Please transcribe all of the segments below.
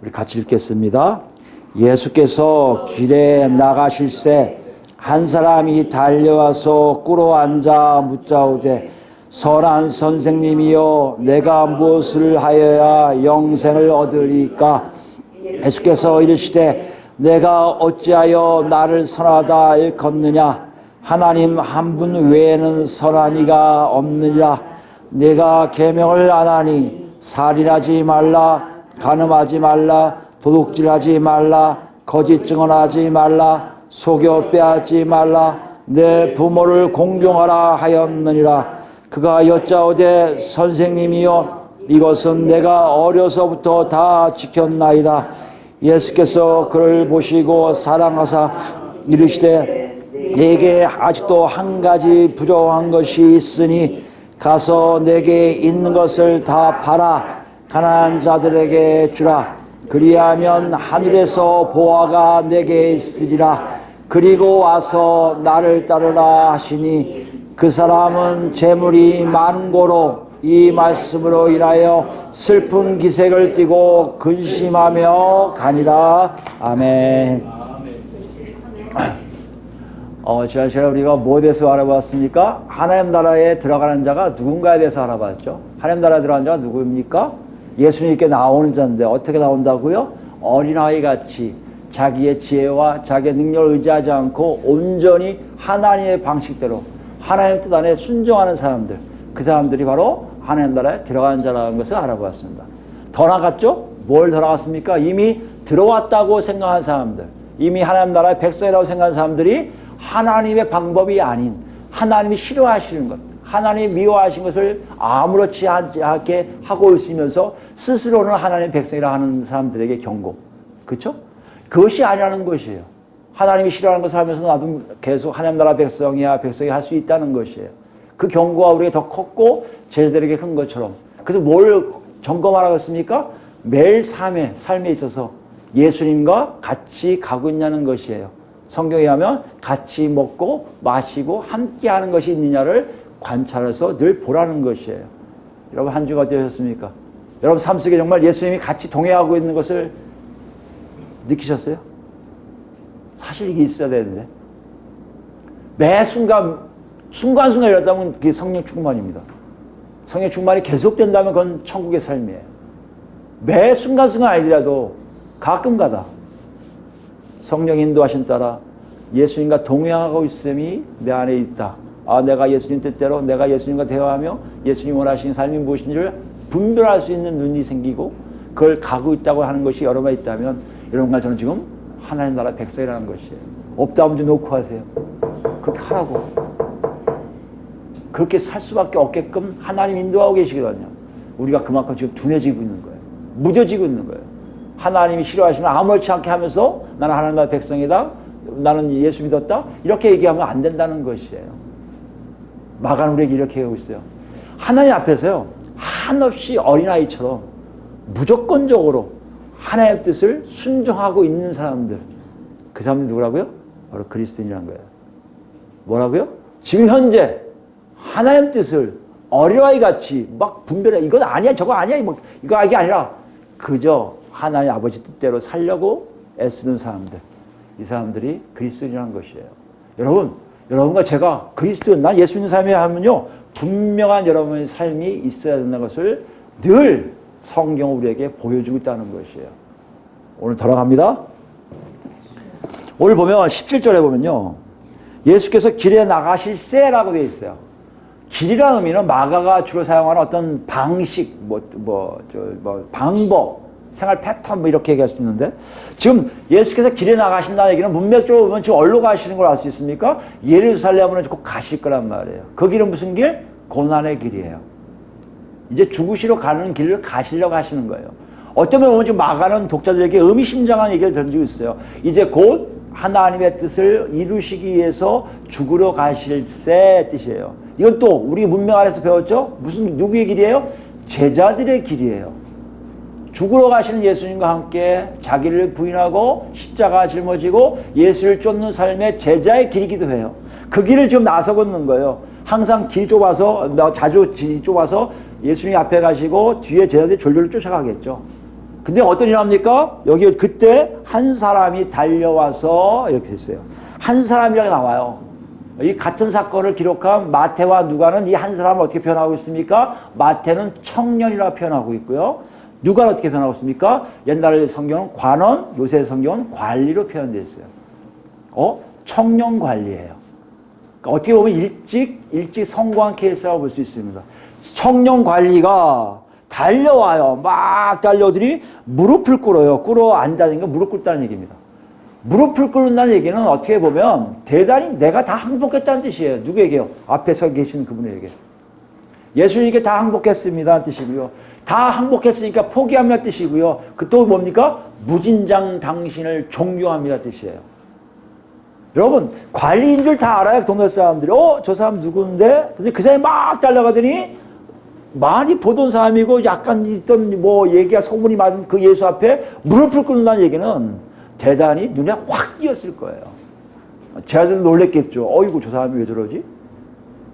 우리 같이 읽겠습니다. 예수께서 길에 나가실새 한 사람이 달려와서 꿇어 앉아 묻자오되 선한 선생님이여 내가 무엇을 하여야 영생을 얻으리까? 예수께서 이르시되 내가 어찌하여 나를 선하다 일컫느냐? 하나님 한 분 외에는 선한 이가 없느니라. 내가 계명을 안 하니 살인하지 말라, 간음하지 말라, 도둑질하지 말라, 거짓 증언하지 말라, 속여 빼앗지 말라, 내 부모를 공경하라 하였느니라. 그가 여짜오되 선생님이여 이것은 내가 어려서부터 다 지켰나이다. 예수께서 그를 보시고 사랑하사 이르시되 내게 아직도 한 가지 부족한 것이 있으니 가서 내게 있는 것을 다 팔아 가난한 자들에게 주라. 그리하면 하늘에서 보화가 내게 있으리라. 그리고 와서 나를 따르라 하시니 그 사람은 재물이 많은 고로 이 말씀으로 인하여 슬픈 기색을 띠고 근심하며 가니라. 아멘. 지난 시간에 우리가 뭐에 대해서 알아봤습니까? 하나님 나라에 들어가는 자가 누군가에 대해서 알아봤죠. 하나님 나라에 들어가는 자가 누구입니까? 예수님께 나오는 자인데 어떻게 나온다고요? 어린아이 같이 자기의 지혜와 자기의 능력을 의지하지 않고 온전히 하나님의 방식대로 하나님 뜻 안에 순종하는 사람들, 그 사람들이 바로 하나님 나라에 들어가는 자라는 것을 알아보았습니다. 더 나갔죠? 뭘 더 나갔습니까? 이미 들어왔다고 생각한 사람들, 이미 하나님 나라의 백성이라고 생각하는 사람들이 하나님의 방법이 아닌 하나님이 싫어하시는 것, 하나님이 미워하신 것을 아무렇지 않게 하고 있으면서 스스로는 하나님의 백성이라 하는 사람들에게 경고. 그렇죠? 그것이 아니라는 것이에요. 하나님이 싫어하는 것을 하면서 나도 계속 하나님 나라 백성이야, 백성이 할 수 있다는 것이에요. 그 경고가 우리에게 더 컸고 제자들에게 큰 것처럼. 그래서 뭘 점검하라고 했습니까? 매일 삶에 있어서 예수님과 같이 가고 있냐는 것이에요. 성경에 하면 같이 먹고 마시고 함께 하는 것이 있느냐를 관찰해서 늘 보라는 것이에요. 여러분 한 주가 어떠셨습니까? 여러분 삶 속에 정말 예수님이 같이 동행하고 있는 것을 느끼셨어요? 사실 이게 있어야 되는데 매 순간순간 이랬다면 그게 성령 충만입니다. 성령 충만이 계속된다면 그건 천국의 삶이에요. 매 순간순간 아니더라도 가끔가다 성령 인도하심 따라 예수님과 동행하고 있음이 내 안에 있다. 내가 예수님 뜻대로 내가 예수님과 대화하며 예수님 원하시는 삶이 무엇인지를 분별할 수 있는 눈이 생기고 그걸 가고 있다고 하는 것이 여러 번 있다면 여러분과 저는 지금 하나님 나라 백성이라는 것이에요. 없다 문제 놓고 하세요. 그렇게 하라고. 그렇게 살 수밖에 없게끔 하나님 인도하고 계시거든요. 우리가 그만큼 지금 둔해지고 있는 거예요. 무뎌지고 있는 거예요. 하나님이 싫어하시면 아무렇지 않게 하면서 나는 하나님 나라 백성이다. 나는 예수 믿었다. 이렇게 얘기하면 안 된다는 것이에요. 마가는 우리에게 이렇게 하고 있어요. 하나님 앞에서요. 한없이 어린아이처럼 무조건적으로 하나님의 뜻을 순종하고 있는 사람들. 그 사람들이 누구라고요? 바로 그리스도인이라는 거예요. 뭐라고요? 지금 현재 하나님의 뜻을 어린아이같이 막 분별해. 이건 아니야 저거 아니야 뭐 이거 이게 아니라 그저 하나님 아버지 뜻대로 살려고 애쓰는 사람들. 이 사람들이 그리스도인이라는 것이에요. 여러분과 제가 그리스도인, 난 예수 믿는 사람이야 하면요. 분명한 여러분의 삶이 있어야 된다는 것을 늘 성경은 우리에게 보여주고 있다는 것이에요. 오늘 돌아갑니다. 오늘 보면 17절에 보면요. 예수께서 길에 나가실새라고 되어 있어요. 길이라는 의미는 마가가 주로 사용하는 어떤 방식, 방법, 생활 패턴 이렇게 얘기할 수 있는데 지금 예수께서 길에 나가신다는 얘기는 문맥적으로 보면 지금 어디로 가시는 걸 알 수 있습니까? 예루살렘으로 꼭 가실 거란 말이에요. 그 길은 무슨 길? 고난의 길이에요. 이제 죽으시러 가는 길을 가시려고 하시는 거예요. 어떤 면에 보면 지금 마가는 독자들에게 의미심장한 얘기를 던지고 있어요. 이제 곧 하나님의 뜻을 이루시기 위해서 죽으러 가실새 뜻이에요. 이건 또 우리 문명 안에서 배웠죠? 누구의 길이에요? 제자들의 길이에요. 죽으러 가시는 예수님과 함께 자기를 부인하고 십자가 짊어지고 예수를 쫓는 삶의 제자의 길이기도 해요. 그 길을 지금 나서고 있는 거예요. 항상 길이 좁아서, 자주 길이 좁아서 예수님 앞에 가시고 뒤에 제자들이 졸졸 쫓아가겠죠. 근데 어떤 일 합니까? 여기 그때 한 사람이 달려와서 이렇게 됐어요. 한 사람이라고 나와요. 이 같은 사건을 기록한 마태와 누가는 이 한 사람을 어떻게 표현하고 있습니까? 마태는 청년이라고 표현하고 있고요. 누가는 어떻게 표현하고 있습니까? 옛날 성경은 관원, 요새 성경은 관리로 표현되어 있어요. 청년 관리예요. 그러니까 어떻게 보면 일찍 성공한 케이스라고 볼 수 있습니다. 청년 관리가 달려와요. 막 달려들이 무릎을 꿇어요. 꿇어 앉아니까 무릎 꿇다는 얘기입니다. 무릎을 꿇는다는 얘기는 어떻게 보면 대단히 내가 다 항복했다는 뜻이에요. 누구에게요? 앞에 서 계신 그분에게. 예수님께 다 항복했습니다는 뜻이고요. 다 항복했으니까 포기합니다 뜻이고요. 그 또 뭡니까? 무진장 당신을 존경합니다 뜻이에요. 여러분 관리인 줄 다 알아요. 동네 사람들이. 저 사람 누구인데? 근데 그 사람이 막 달려가더니 많이 보던 사람이고 약간 있던 뭐 얘기가 소문이 많은 그 예수 앞에 무릎을 꿇는다는 얘기는 대단히 눈에 확 띄었을 거예요. 제 아들은 놀랬겠죠. 어이구 저 사람이 왜 저러지?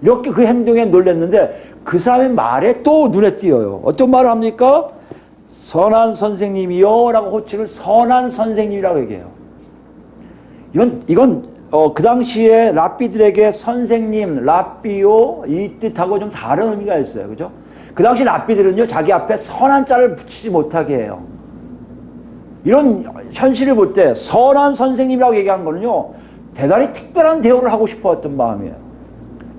이렇게 그 행동에 놀랬는데 그 사람의 말에 또 눈에 띄어요. 어떤 말을 합니까? 선한 선생님이요 라고 호칭을 선한 선생님이라고 얘기해요. 이건 그 당시에 랍비들에게 선생님, 랍비요 이 뜻하고 좀 다른 의미가 있어요. 그죠? 그 당시 랍비들은요 자기 앞에 선한 자를 붙이지 못하게 해요. 이런 현실을 볼 때 선한 선생님이라고 얘기한 거는요 대단히 특별한 대우를 하고 싶었던 마음이에요.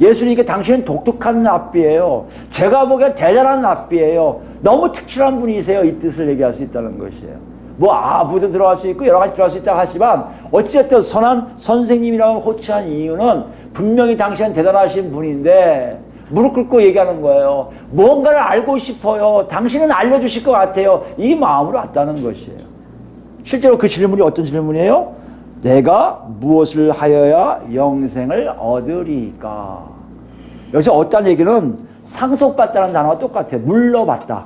예수님께 당신은 독특한 랍비예요. 제가 보기엔 대단한 랍비예요. 너무 특출한 분이세요. 이 뜻을 얘기할 수 있다는 것이에요. 뭐 아부도 들어갈 수 있고 여러 가지 들어갈 수 있다고 하지만 어쨌든 선한 선생님이라고 호칭한 이유는 분명히 당신은 대단하신 분인데 무릎 꿇고 얘기하는 거예요. 뭔가를 알고 싶어요. 당신은 알려주실 것 같아요. 이 마음으로 왔다는 것이에요. 실제로 그 질문이 어떤 질문이에요? 내가 무엇을 하여야 영생을 얻으리까? 여기서 얻다는 얘기는 상속받다는 단어가 똑같아요. 물려받다는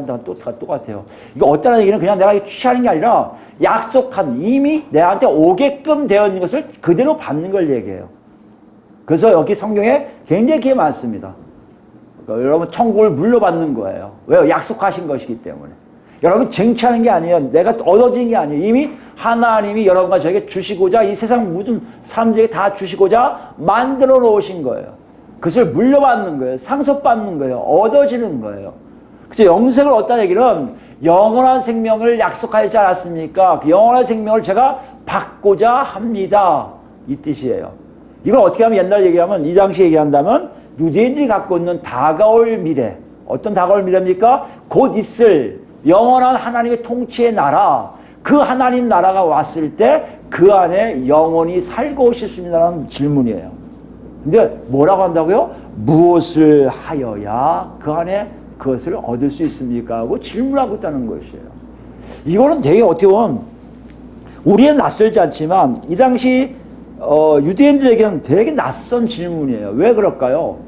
단어가 똑같아요. 이거 얻다는 얘기는 그냥 내가 취하는 게 아니라 약속한 이미 내한테 오게끔 되어 있는 것을 그대로 받는 걸 얘기해요. 그래서 여기 성경에 굉장히 그게 많습니다. 그러니까 여러분 천국을 물려받는 거예요. 왜요? 약속하신 것이기 때문에. 여러분 쟁취하는 게 아니에요. 내가 얻어진 게 아니에요. 이미 하나님이 여러분과 저에게 주시고자 이 세상 모든 사람들에게 다 주시고자 만들어 놓으신 거예요. 그것을 물려받는 거예요. 상속받는 거예요. 얻어지는 거예요. 그래서 영생을 얻다는 얘기는 영원한 생명을 약속하지 않았습니까? 그 영원한 생명을 제가 받고자 합니다. 이 뜻이에요. 이걸 어떻게 하면 옛날 얘기하면 이 당시 얘기한다면 유대인들이 갖고 있는 다가올 미래. 어떤 다가올 미래입니까? 곧 있을 영원한 하나님의 통치의 나라, 그 하나님 나라가 왔을 때 그 안에 영원히 살고 싶습니다라는 질문이에요. 근데 뭐라고 한다고요? 무엇을 하여야 그 안에 그것을 얻을 수 있습니까? 하고 질문하고 있다는 것이에요. 이거는 되게 어떻게 보면 우리는 낯설지 않지만 이 당시 유대인들에게는 되게 낯선 질문이에요. 왜 그럴까요?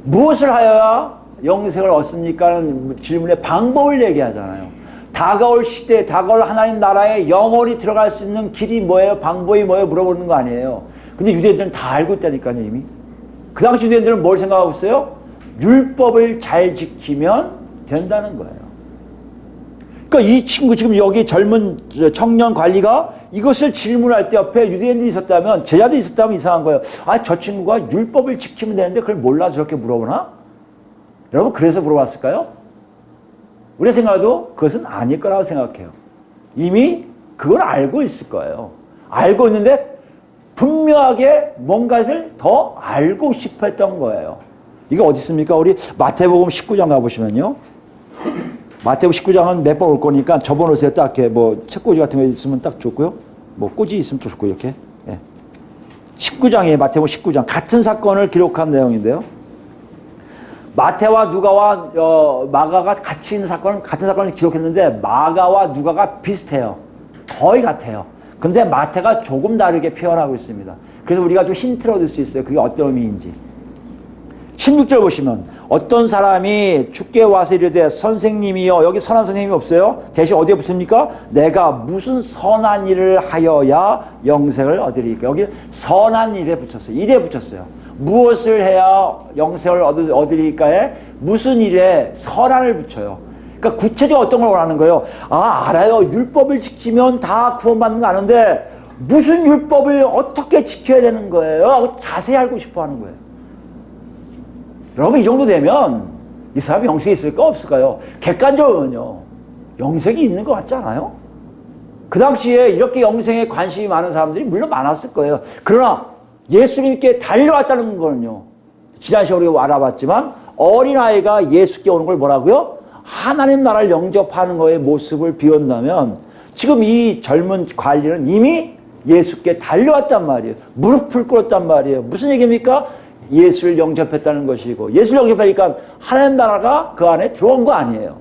무엇을 하여야 영생을 얻습니까? 하는 질문의 방법을 얘기하잖아요. 다가올 시대, 다가올 하나님 나라에 영원히 들어갈 수 있는 길이 뭐예요? 방법이 뭐예요? 물어보는 거 아니에요. 근데 유대인들은 다 알고 있다니까요, 이미. 그 당시 유대인들은 뭘 생각하고 있어요? 율법을 잘 지키면 된다는 거예요. 그러니까 이 친구 지금 여기 젊은 청년 관리가 이것을 질문할 때 옆에 유대인들이 있었다면, 제자들이 있었다면 이상한 거예요. 저 친구가 율법을 지키면 되는데 그걸 몰라서 저렇게 물어보나? 여러분 그래서 물어봤을까요? 우리 생각도 그것은 아닐 거라고 생각해요. 이미 그걸 알고 있을 거예요. 알고 있는데 분명하게 뭔가를 더 알고 싶어 했던 거예요. 이게 어디 있습니까? 우리 마태복음 19장 가보시면요. 마태복음 19장은 몇 번 올 거니까 접어놓으세요. 딱 이렇게 뭐 책꽂이 같은 거 있으면 딱 좋고요. 뭐 꽂이 있으면 또 좋고 이렇게. 19장이에요. 마태복음 19장. 같은 사건을 기록한 내용인데요. 마태와 누가와 마가가 같이 있는 같은 사건을 기록했는데 마가와 누가가 비슷해요. 거의 같아요. 근데 마태가 조금 다르게 표현하고 있습니다. 그래서 우리가 좀 힌트를 얻을 수 있어요. 그게 어떤 의미인지. 16절 보시면 어떤 사람이 주께 와서 이르되 선생님이여, 여기 선한 선생님이 없어요. 대신 어디에 붙습니까? 내가 무슨 선한 일을 하여야 영생을 얻으리까. 여기 선한 일에 붙였어요. 일에 붙였어요. 무엇을 해야 영생을 얻으리까에 무슨 일에 선한을 붙여요. 그러니까 구체적으로 어떤 걸 원하는 거예요? 아, 알아요. 율법을 지키면 다 구원받는 거 아는데 무슨 율법을 어떻게 지켜야 되는 거예요? 자세히 알고 싶어 하는 거예요. 여러분, 이 정도 되면 이 사람이 영생이 있을까 없을까요? 객관적으로는요, 영생이 있는 것 같지 않아요? 그 당시에 이렇게 영생에 관심이 많은 사람들이 물론 많았을 거예요. 그러나 예수님께 달려왔다는 거는요, 지난 시간에 우리가 알아봤지만 어린아이가 예수께 오는 걸 뭐라고요? 하나님 나라를 영접하는 거의 모습을 비운다면 지금 이 젊은 관리는 이미 예수께 달려왔단 말이에요. 무릎을 꿇었단 말이에요. 무슨 얘기입니까? 예수를 영접했다는 것이고, 예수를 영접하니까 하나님 나라가 그 안에 들어온 거 아니에요.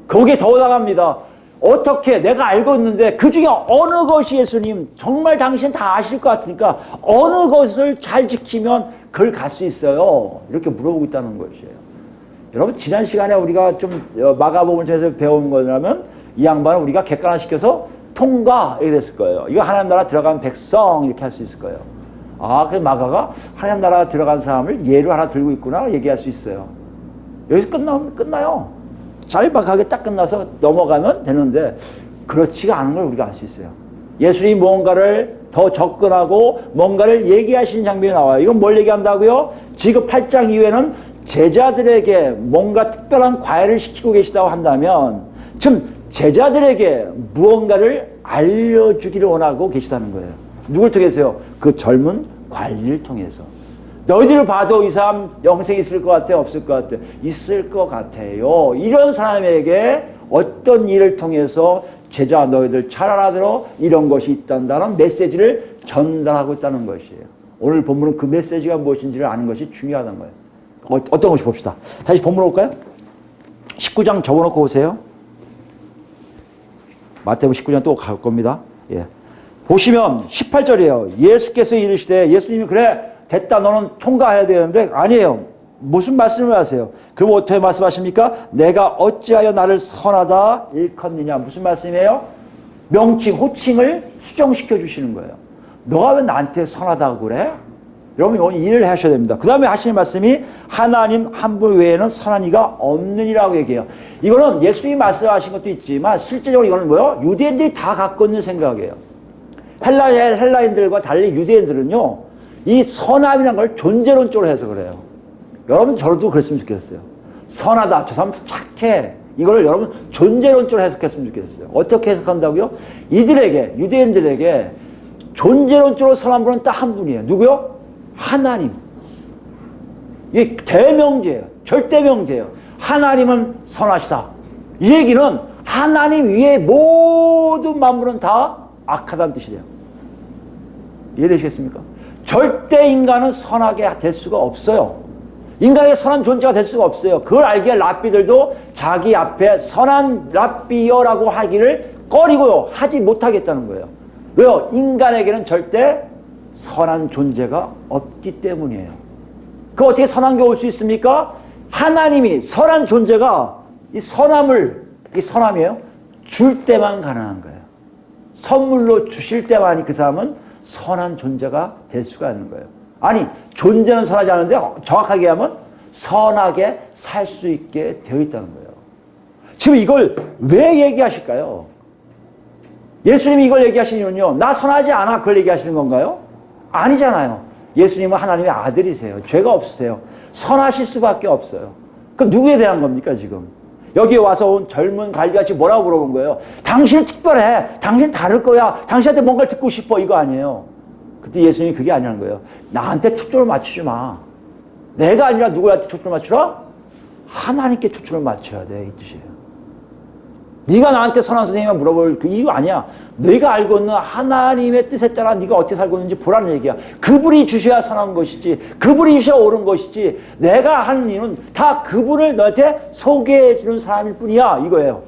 거기에 더 나갑니다. 어떻게 내가 알고 있는데 그 중에 어느 것이 예수님 정말 당신 다 아실 것 같으니까 어느 것을 잘 지키면 그걸 갈 수 있어요? 이렇게 물어보고 있다는 것이에요. 여러분, 지난 시간에 우리가 좀 마가복음을 통해서 배운 거라면 이 양반을 우리가 객관화시켜서 통과 이렇게 됐을 거예요. 이거 하나님 나라 들어간 백성 이렇게 할 수 있을 거예요. 아, 그래서 마가가 하나님 나라 들어간 사람을 예로 하나 들고 있구나 얘기할 수 있어요. 여기서 끝나면 끝나요. 짤막하게 딱 끝나서 넘어가면 되는데 그렇지가 않은 걸 우리가 알 수 있어요. 예수님이 뭔가를 더 접근하고 뭔가를 얘기하시는 장면이 나와요. 이건 뭘 얘기한다고요? 지금 8장 이후에는 제자들에게 뭔가 특별한 과외를 시키고 계시다고 한다면 지금 제자들에게 무언가를 알려주기를 원하고 계시다는 거예요. 누굴 통해서요? 그 젊은 관리를 통해서. 너희들 봐도 이 사람 영생이 있을 것 같아? 없을 것 같아? 있을 것 같아요. 이런 사람에게 어떤 일을 통해서 제자 너희들 잘 알아들어 이런 것이 있단다는 메시지를 전달하고 있다는 것이에요. 오늘 본문은 그 메시지가 무엇인지를 아는 것이 중요하다는 거예요. 어떤 것이 봅시다. 다시 본문 올까요? 19장 접어놓고 오세요. 마태복음 19장 또 갈 겁니다. 예. 보시면 18절이에요. 예수께서 이르시되, 예수님이 그래 됐다 너는 통과해야 되는데 아니에요. 무슨 말씀을 하세요? 그럼 어떻게 말씀하십니까? 내가 어찌하여 나를 선하다 일컫느냐. 무슨 말씀이에요? 명칭, 호칭을 수정시켜 주시는 거예요. 너가 왜 나한테 선하다고 그래? 여러분 오늘 이해를 하셔야 됩니다. 그 다음에 하시는 말씀이 하나님 한 분 외에는 선한 이가 없느니라고 얘기해요. 이거는 예수님이 말씀하신 것도 있지만 실제적으로 이거는 뭐예요? 유대인들이 다 갖고 있는 생각이에요. 헬라인들과 달리 유대인들은요, 이 선함이라는 걸 존재론적으로 해서 그래요. 여러분 저도 그랬으면 좋겠어요. 선하다, 저 사람 착해. 이거를 여러분 존재론적으로 해석했으면 좋겠어요. 어떻게 해석한다고요? 이들에게, 유대인들에게 존재론적으로 선한 분은 딱 한 분이에요. 누구요? 하나님. 이게 대명제예요. 절대명제예요. 하나님은 선하시다. 이 얘기는 하나님 위에 모든 만물은 다 악하다는 뜻이 돼요. 이해되시겠습니까? 절대 인간은 선하게 될 수가 없어요. 인간에게 선한 존재가 될 수가 없어요. 그걸 알기에 랍비들도 자기 앞에 선한 랍비여라고 하기를 꺼리고요. 하지 못하겠다는 거예요. 왜요? 인간에게는 절대 선한 존재가 없기 때문이에요. 그 어떻게 선한 게 올 수 있습니까? 하나님이 선한 존재가 이 선함을, 이 선함이에요. 줄 때만 가능한 거예요. 선물로 주실 때만이 그 사람은 선한 존재가 될 수가 있는 거예요. 아니, 존재는 선하지 않은데 정확하게 하면 선하게 살 수 있게 되어 있다는 거예요. 지금 이걸 왜 얘기하실까요? 예수님이 이걸 얘기하시는 이유는요, 나 선하지 않아 그걸 얘기하시는 건가요? 아니잖아요. 예수님은 하나님의 아들이세요. 죄가 없으세요. 선하실 수밖에 없어요. 그럼 누구에 대한 겁니까 지금? 여기에 와서 온 젊은 관리같이 뭐라고 물어본 거예요? 당신은 특별해. 당신 다를 거야. 당신한테 뭔가를 듣고 싶어. 이거 아니에요. 그때 예수님이 그게 아니라는 거예요. 나한테 초점을 맞추지 마. 내가 아니라 누구한테 초점을 맞추라? 하나님께 초점을 맞춰야 돼. 이 뜻이에요. 네가 나한테 선한 선생님만 물어볼 그 이유 아니야. 네가 알고 있는 하나님의 뜻에 따라 네가 어떻게 살고 있는지 보라는 얘기야. 그분이 주셔야 선한 것이지, 그분이 주셔야 옳은 것이지, 내가 하는 일은 다 그분을 너한테 소개해 주는 사람일 뿐이야. 이거예요.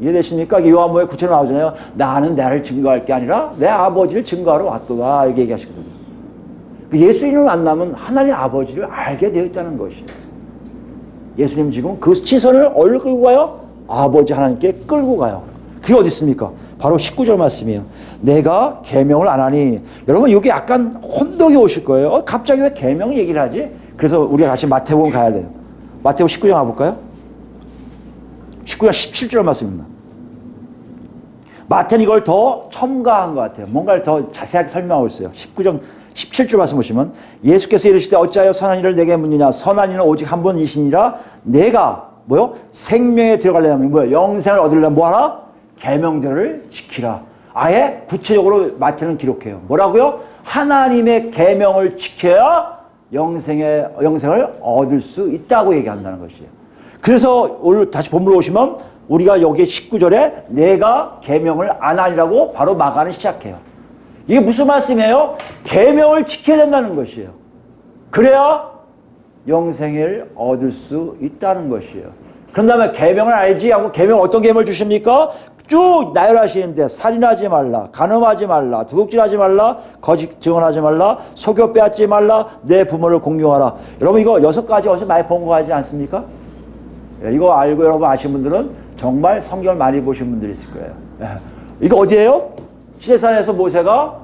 이해되십니까? 요한복음에 구체로 나오잖아요. 나는 나를 증거할 게 아니라 내 아버지를 증거하러 왔도다. 이렇게 얘기하시거든요. 예수님을 만나면 하나님 아버지를 알게 되어 있다는 것이에요. 예수님 지금 그 시선을 어디로 끌고 가요? 아버지 하나님께 끌고 가요. 그게 어디 있습니까? 바로 19절 말씀이에요. 내가 계명을 안 하니. 여러분 여기 약간 혼동이 오실 거예요. 갑자기 왜 계명 얘기를 하지? 그래서 우리가 다시 마태복음 가야 돼요. 마태복음 19장 가볼까요? 19장 17절 말씀입니다. 마태는 이걸 더 첨가한 것 같아요. 뭔가를 더 자세하게 설명하고 있어요. 19장 17절 말씀 보시면 예수께서 이르시되 어찌하여 선한 이를 내게 묻느냐 선한 이는 오직 한 분이시니라 내가 뭐요? 생명에 들어가려면 뭐요? 영생을 얻으려면 뭐하라? 계명들을 지키라. 아예 구체적으로 마태는 기록해요. 뭐라고요? 하나님의 계명을 지켜야 영생을 얻을 수 있다고 얘기한다는 것이에요. 그래서 오늘 다시 본문으로 오시면 우리가 여기 19절에 내가 계명을 안 하리라고 바로 마가는 시작해요. 이게 무슨 말씀이에요? 계명을 지켜야 된다는 것이에요. 그래야 영생을 얻을 수 있다는 것이에요. 그런 다음에 계명을 알지 하고 계명 어떤 계명을 주십니까? 쭉 나열하시는데 살인하지 말라, 간음하지 말라, 도둑질하지 말라, 거짓 증언하지 말라, 속여 빼앗지 말라, 내 부모를 공경하라. 여러분 이거 6가지 어디서 많이 본 거 같지 않습니까? 이거 알고 여러분 아신 분들은 정말 성경을 많이 보신 분들이 있을 거예요. 이거 어디예요? 시내산에서 모세가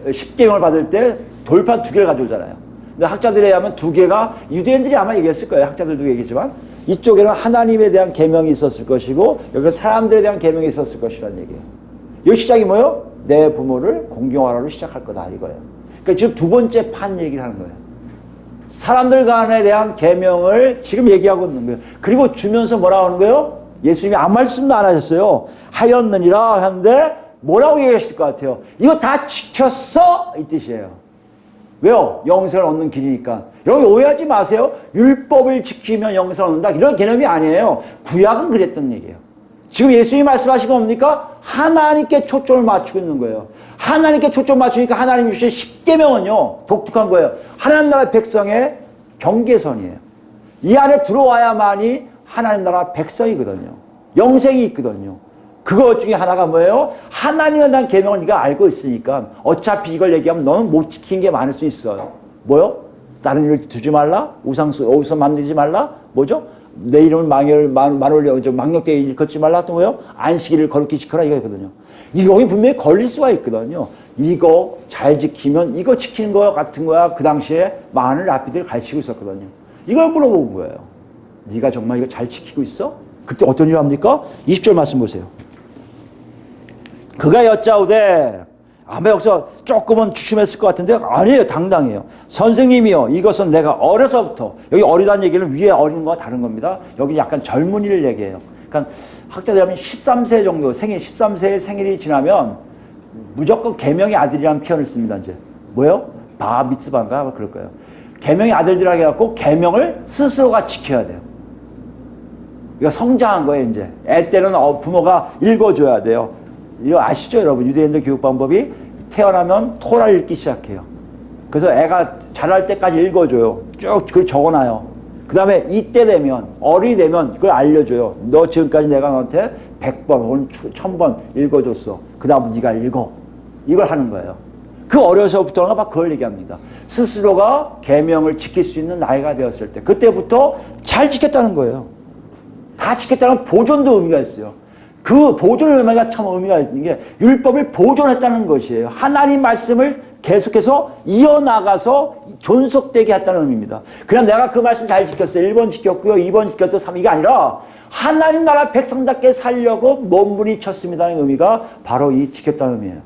10계명을 받을 때 돌판 2개를 가져오잖아요. 근데 학자들에 의하면 2개가 유대인들이 아마 얘기했을 거예요. 학자들도 얘기했지만 이쪽에는 하나님에 대한 계명이 있었을 것이고 여기는 사람들에 대한 계명이 있었을 것이라는 얘기예요. 이 시작이 뭐예요? 내 부모를 공경하라로 시작할 거다 이거예요. 그러니까 지금 2번째 판 얘기를 하는 거예요. 사람들 간에 대한 계명을 지금 얘기하고 있는 거예요. 그리고 주면서 뭐라고 하는 거예요? 예수님이 아무 말씀도 안 하셨어요. 하였느니라 하는데 뭐라고 얘기하실 것 같아요? 이거 다 지켰어? 이 뜻이에요. 왜요? 영생을 얻는 길이니까. 여러분 오해하지 마세요. 율법을 지키면 영생을 얻는다. 이런 개념이 아니에요. 구약은 그랬던 얘기예요. 지금 예수님이 말씀하신 건 뭡니까? 하나님께 초점을 맞추고 있는 거예요. 하나님께 초점 맞추니까 하나님 주신 10계명은요. 독특한 거예요. 하나님 나라 백성의 경계선이에요. 이 안에 들어와야만이 하나님 나라 백성이거든요. 영생이 있거든요. 그것 중에 하나가 뭐예요? 하나님에 대한 계명을 네가 알고 있으니까 어차피 이걸 얘기하면 너는 못 지킨 게 많을 수 있어요. 뭐요? 다른 일을 두지 말라? 우상 만들지 말라? 뭐죠? 내 이름을 망령되게 일컫지 말라? 또 뭐요? 안식일을 거룩히 지켜라 이거거든요. 여기 분명히 걸릴 수가 있거든요. 이거 잘 지키면 이거 지키는 거 같은 거야. 그 당시에 많은 랍비들이 가르치고 있었거든요. 이걸 물어본 거예요. 네가 정말 이거 잘 지키고 있어? 그때 어떤 일을 합니까? 20절 말씀 보세요. 그가 여짜오되 아마 여기서 조금은 주춤했을 것 같은데 아니에요. 당당해요. 선생님이요 이것은 내가 어려서부터 여기 어리다는 얘기는 위에 어린 거와 다른 겁니다. 여기 약간 젊은이를 얘기해요. 그러니까 학자들 하면 13세 정도 13세의 생일이 지나면 무조건 계명의 아들이라는 표현을 씁니다. 이제 뭐예요? 바 미츠바인가 그럴 거예요. 계명의 아들들이라고 해갖고 계명을 스스로가 지켜야 돼요. 이거 성장한 거예요. 이제 애 때는 부모가 읽어줘야 돼요. 이거 아시죠, 여러분? 유대인들 교육 방법이 태어나면 토라를 읽기 시작해요. 그래서 애가 자랄 때까지 읽어줘요. 쭉 그걸 적어놔요. 그 다음에 이때 되면 어른이 되면 그걸 알려줘요. 너 지금까지 내가 너한테 100번 혹은 1000번 읽어줬어. 그 다음 네가 읽어. 이걸 하는 거예요. 그 어려서부터가 막 그걸 얘기합니다. 스스로가 계명을 지킬 수 있는 나이가 되었을 때 그때부터 잘 지켰다는 거예요. 다 지켰다는 보존도 의미가 있어요. 그 보존의 의미가 참 의미가 있는 게 율법을 보존했다는 것이에요. 하나님 말씀을 계속해서 이어나가서 존속되게 했다는 의미입니다. 그냥 내가 그 말씀 잘 지켰어요. 1번 지켰고요. 2번 지켰죠. 3번 이게 아니라 하나님 나라 백성답게 살려고 몸부림쳤습니다는 의미가 바로 이 지켰다는 의미예요.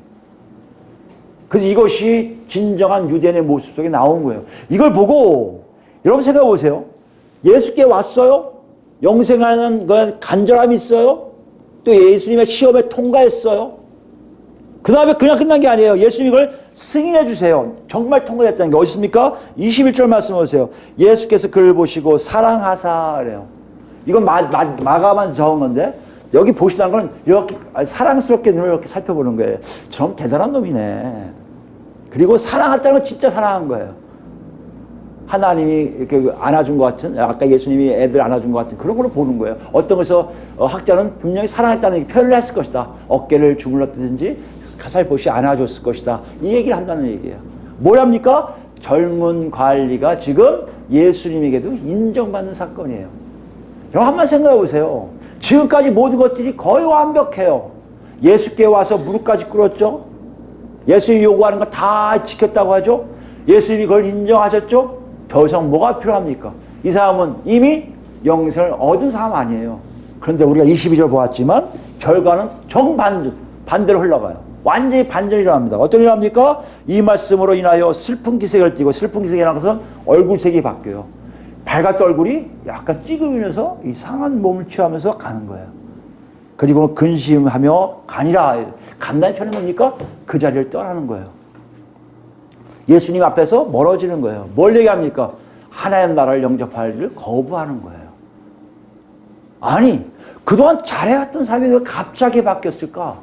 그래서 이것이 진정한 유대인의 모습 속에 나온 거예요. 이걸 보고 여러분 생각해 보세요. 예수께 왔어요. 영생하는 건 간절함이 있어요. 또 예수님의 시험에 통과했어요. 그 다음에 그냥 끝난 게 아니에요. 예수님 이걸 승인해 주세요. 정말 통과했다는 게 어디 있습니까? 21절 말씀 보세요. 예수께서 그를 보시고 사랑하사 그래요. 이건 마가만 적은 건데 여기 보시다는 건 이렇게 사랑스럽게 눈을 이렇게 살펴보는 거예요. 좀 대단한 놈이네. 그리고 사랑했다는 건 진짜 사랑한 거예요. 하나님이 이렇게 안아준 것 같은, 아까 예수님이 애들 안아준 것 같은 그런 걸 보는 거예요. 어떤 것에서 학자는 분명히 사랑했다는 표현을 했을 것이다. 어깨를 주물렀든지 살포시 안아줬을 것이다. 이 얘기를 한다는 얘기예요. 뭐랍니까? 젊은 관리가 지금 예수님에게도 인정받는 사건이에요. 여러분 한번 생각해 보세요. 지금까지 모든 것들이 거의 완벽해요. 예수께 와서 무릎까지 꿇었죠. 예수님이 요구하는 거 다 지켰다고 하죠. 예수님이 그걸 인정하셨죠. 더 이상 뭐가 필요합니까? 이 사람은 이미 영생을 얻은 사람 아니에요. 그런데 우리가 22절 보았지만 결과는 반대로 흘러가요. 완전히 반전이 일어납니다. 어떤 일이 일어납니까? 이 말씀으로 인하여 슬픈 기색을 띠고, 슬픈 기색이라는 것은 얼굴색이 바뀌어요. 밝았던 얼굴이 약간 찌그리면서 이상한 몸을 취하면서 가는 거예요. 그리고 근심하며 간다는 표현이 뭡니까? 그 자리를 떠나는 거예요. 예수님 앞에서 멀어지는 거예요. 뭘 얘기합니까? 하나님 나라를 영접할 일을 거부하는 거예요. 아니, 그동안 잘해왔던 삶이 왜 갑자기 바뀌었을까?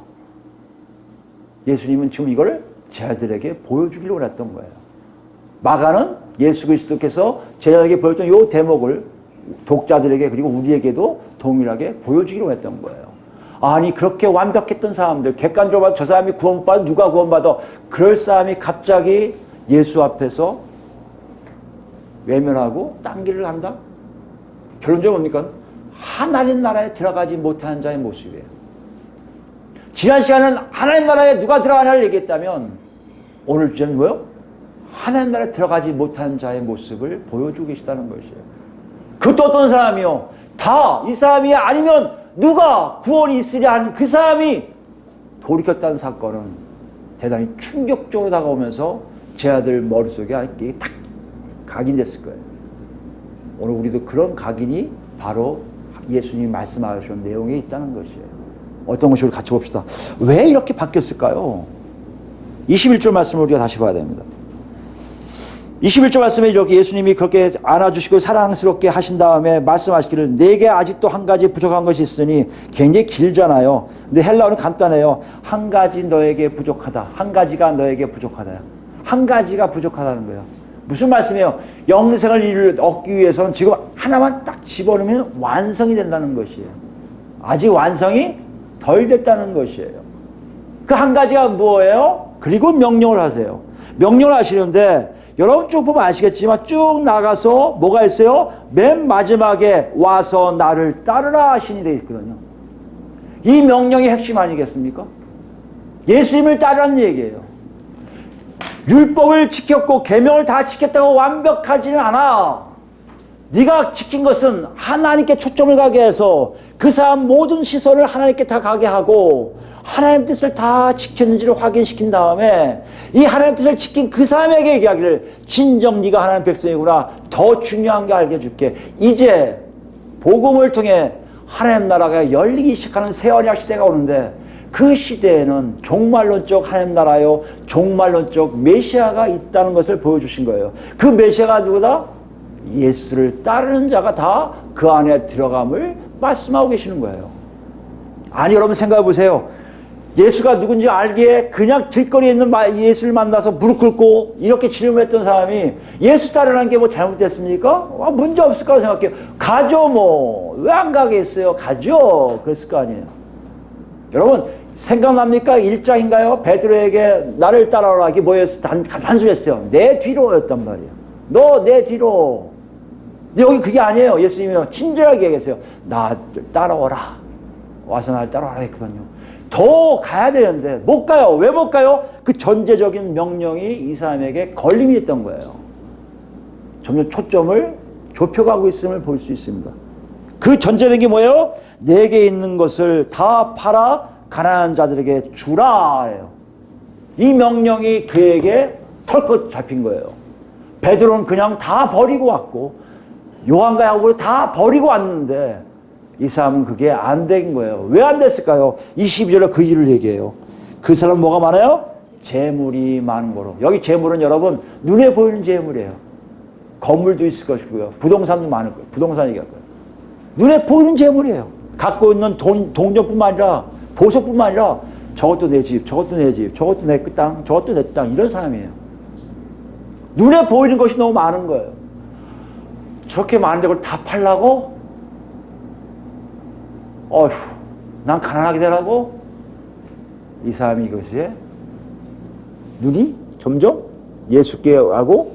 예수님은 지금 이걸 제자들에게 보여주기로 했던 거예요. 마가는 예수 그리스도께서 제자들에게 보여줬던 이 대목을 독자들에게 그리고 우리에게도 동일하게 보여주기로 했던 거예요. 아니, 그렇게 완벽했던 사람들, 객관적으로 봐도 저 사람이 구원받아, 누가 구원받아, 그럴 사람이 갑자기 예수 앞에서 외면하고 딴 길을 간다? 결론적으로 뭡니까? 하나님 나라에 들어가지 못하는 자의 모습이에요. 지난 시간은 하나님 나라에 누가 들어가냐를 얘기했다면 오늘 주제는 뭐요? 하나님 나라에 들어가지 못하는 자의 모습을 보여주고 계시다는 것이에요. 그것도 어떤 사람이요? 다 이 사람이 아니면 누가 구원이 있으랴 하는 그 사람이 돌이켰다는 사건은 대단히 충격적으로 다가오면서 제 아들 머릿속에 이게 탁 각인됐을 거예요. 오늘 우리도 그런 각인이 바로 예수님이 말씀하신 내용에 있다는 것이에요. 어떤 것이 우리 같이 봅시다. 왜 이렇게 바뀌었을까요? 21절 말씀을 우리가 다시 봐야 됩니다. 21절 말씀에 이렇게 예수님이 그렇게 안아주시고 사랑스럽게 하신 다음에 말씀하시기를 내게 아직도 한 가지 부족한 것이 있으니 굉장히 길잖아요. 근데 헬라어는 간단해요. 한 가지 너에게 부족하다. 한 가지가 너에게 부족하다. 한 가지가 부족하다는 거예요. 무슨 말씀이에요? 영생을 얻기 위해서는 지금 하나만 딱 집어넣으면 완성이 된다는 것이에요. 아직 완성이 덜 됐다는 것이에요. 그 한 가지가 뭐예요? 그리고 명령을 하세요. 명령을 하시는데 여러분 쭉 보면 아시겠지만 쭉 나가서 뭐가 있어요? 맨 마지막에 와서 나를 따르라 하시니 되어 있거든요. 이 명령의 핵심 아니겠습니까? 예수님을 따르라는 얘기예요. 율법을 지켰고 계명을 다 지켰다고 완벽하지는 않아. 네가 지킨 것은 하나님께 초점을 가게 해서 그 사람 모든 시선을 하나님께 다 가게 하고 하나님 뜻을 다 지켰는지를 확인시킨 다음에 이 하나님 뜻을 지킨 그 사람에게 얘기하기를 진정 네가 하나님 백성이구나. 더 중요한 게 알게 해줄게. 이제 복음을 통해 하나님 나라가 열리기 시작하는 새 언약 시대가 오는데 그 시대에는 종말론적 하나님 나라요 종말론적 메시아가 있다는 것을 보여주신 거예요. 그 메시아가 누구다? 예수를 따르는 자가 다 그 안에 들어감을 말씀하고 계시는 거예요. 아니 여러분 생각해 보세요. 예수가 누군지 알기에 그냥 길거리에 있는 예수를 만나서 무릎 꿇고 이렇게 질문했던 사람이 예수 따르는 게 뭐 잘못됐습니까? 문제 없을 거라고 생각해요. 가죠 뭐. 왜 안 가겠어요? 가죠. 그랬을 거 아니에요. 여러분 생각납니까? 1장인가요? 베드로에게 나를 따라오라. 이게 뭐였어요? 단순했어요. 내 뒤로였단 말이에요. 너 내 뒤로. 근데 여기 그게 아니에요. 예수님이 친절하게 얘기했어요. 나 따라오라. 와서 나를 따라오라 했거든요. 더 가야 되는데 못 가요. 왜 못 가요? 그 전제적인 명령이 이 사람에게 걸림이 됐던 거예요. 점점 초점을 좁혀가고 있음을 볼 수 있습니다. 그 전제된 게 뭐예요? 내게 있는 것을 다 팔아 가난한 자들에게 주라예요. 이 명령이 그에게 털컥 잡힌 거예요. 베드로는 그냥 다 버리고 왔고 요한과 야고보를 다 버리고 왔는데 이 사람은 그게 안 된 거예요. 왜 안 됐을까요? 22절에 그 일을 얘기해요. 그 사람은 뭐가 많아요? 재물이 많은 거로. 여기 재물은 여러분 눈에 보이는 재물이에요. 건물도 있을 것이고요. 부동산도 많을 거예요. 부동산 얘기할 거예요. 눈에 보이는 재물이에요. 갖고 있는 동전뿐만 아니라 보석뿐만 아니라 저것도 내 집, 저것도 내 집, 저것도 내 땅, 저것도 내 땅 이런 사람이에요. 눈에 보이는 것이 너무 많은 거예요. 저렇게 많은데 그걸 다 팔라고? 어휴, 난 가난하게 되라고? 이 사람이 이것에 눈이 점점 예수께 하고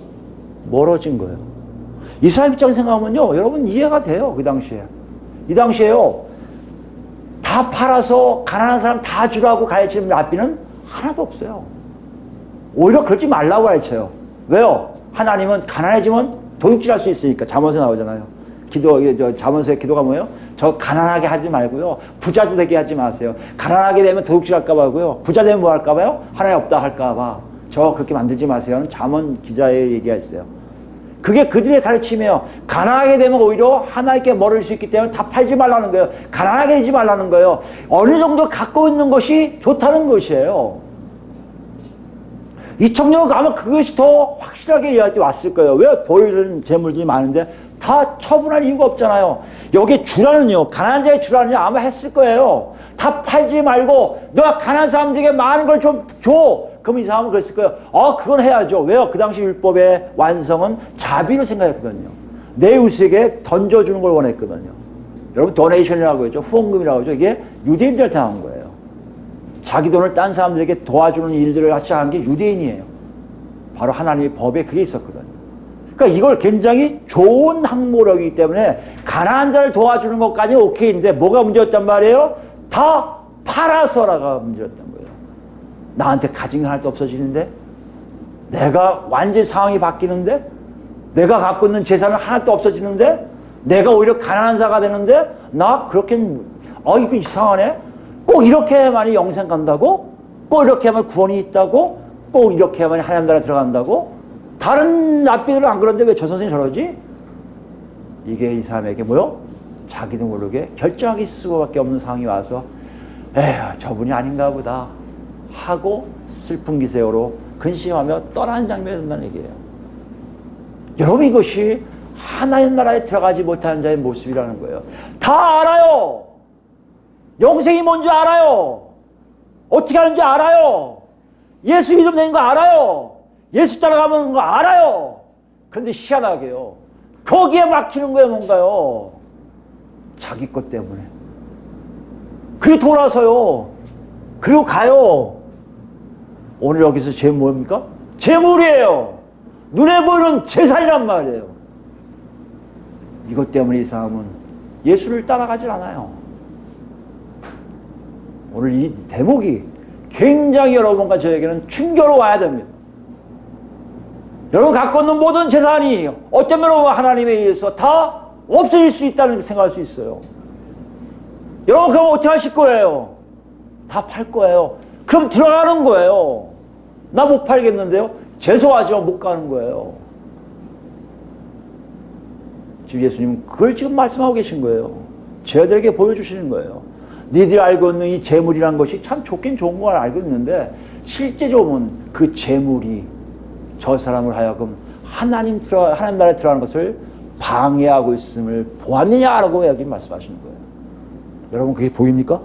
멀어진 거예요. 이 사람 입장 생각하면요, 여러분 이해가 돼요. 그 당시에. 이 당시에요, 다 팔아서 가난한 사람 다 주라고 가르치는 랍비는 하나도 없어요. 오히려 그러지 말라고 가르쳐요. 왜요? 하나님은 가난해지면 도둑질할 수 있으니까. 잠언에서 나오잖아요. 잠언서의 기도가 뭐예요? 저 가난하게 하지 말고요. 부자도 되게 하지 마세요. 가난하게 되면 도둑질 할까 봐고요. 부자 되면 뭐 할까 봐요? 하나님 없다 할까 봐. 저 그렇게 만들지 마세요. 하는 잠언 기자의 얘기가 있어요. 그게 그들의 가르침이에요. 가난하게 되면 오히려 하나님께 멀을 수 있기 때문에 다 팔지 말라는 거예요. 가난하게 되지 말라는 거예요. 어느 정도 갖고 있는 것이 좋다는 것이에요. 이 청년은 아마 그것이 더 확실하게 이야기 왔을 거예요. 왜 보이는 재물들이 많은데 다 처분할 이유가 없잖아요. 여기 주라는요, 가난한 자의 주라는요, 아마 했을 거예요. 다 팔지 말고 너가 가난한 사람들에게 많은 걸 좀 줘. 그럼 이 사람은 그랬을 거예요. 그건 해야죠. 왜요? 그 당시 율법의 완성은 자비로 생각했거든요. 내 이웃에게 던져주는 걸 원했거든요. 여러분 도네이션이라고 했죠. 후원금이라고 하죠. 이게 유대인들한테 나온 거예요. 자기 돈을 딴 사람들에게 도와주는 일들을 같이 한 게 유대인이에요. 바로 하나님의 법에 그게 있었거든요. 그러니까 이걸 굉장히 좋은 항모력이기 때문에 가난한 자를 도와주는 것까지 오케이인데 뭐가 문제였단 말이에요? 다 팔아서라가 문제였던 거예요. 나한테 가진 게 하나도 없어지는데, 내가 완전히 상황이 바뀌는데, 내가 갖고 있는 재산은 하나도 없어지는데, 내가 오히려 가난한 자가 되는데, 나 그렇게 이거 이상하네. 꼭 이렇게만이 영생 간다고? 꼭 이렇게만 구원이 있다고? 꼭 이렇게만 하나님 나라에 들어간다고? 다른 납비들은 안 그런데 왜 저 선생님 저러지? 이게 이 사람에게 뭐요? 자기도 모르게 결정하기 수밖에 없는 상황이 와서 저분이 아닌가 보다 하고 슬픈 기색으로 근심하며 떠나는 장면이 된다는 얘기예요. 여러분, 이것이 하나님 나라에 들어가지 못하는 자의 모습이라는 거예요. 다 알아요. 영생이 뭔지 알아요. 어떻게 하는지 알아요. 예수 믿으면 되는 거 알아요. 예수 따라가는 거 알아요. 그런데 희한하게요, 거기에 막히는 거예요. 뭔가요? 자기 것 때문에. 그리고 돌아서요. 그리고 가요. 오늘 여기서 재물 뭡니까? 재물이에요. 눈에 보이는 재산이란 말이에요. 이것 때문에 이 사람은 예수를 따라가질 않아요. 오늘 이 대목이 굉장히 여러분과 저에게는 충격으로 됩니다. 여러분 갖고 있는 모든 재산이 어쩌면 하나님에 의해서 다 없어질 수 있다는 생각할 수 있어요. 여러분 그럼 어떻게 하실 거예요? 다 팔 거예요. 그럼 들어가는 거예요. 나 못 팔겠는데요? 죄송하지만 못 가는 거예요. 지금 예수님은 그걸 지금 말씀하고 계신 거예요. 저희들에게 보여주시는 거예요. 너희들이 알고 있는 이 재물이란 것이 참 좋긴 좋은 걸 알고 있는데 실제적으로는 그 재물이 저 사람을 하여금 하나님 나라에 들어가는 것을 방해하고 있음을 보았느냐라고 여기 말씀하시는 거예요. 여러분 그게 보입니까?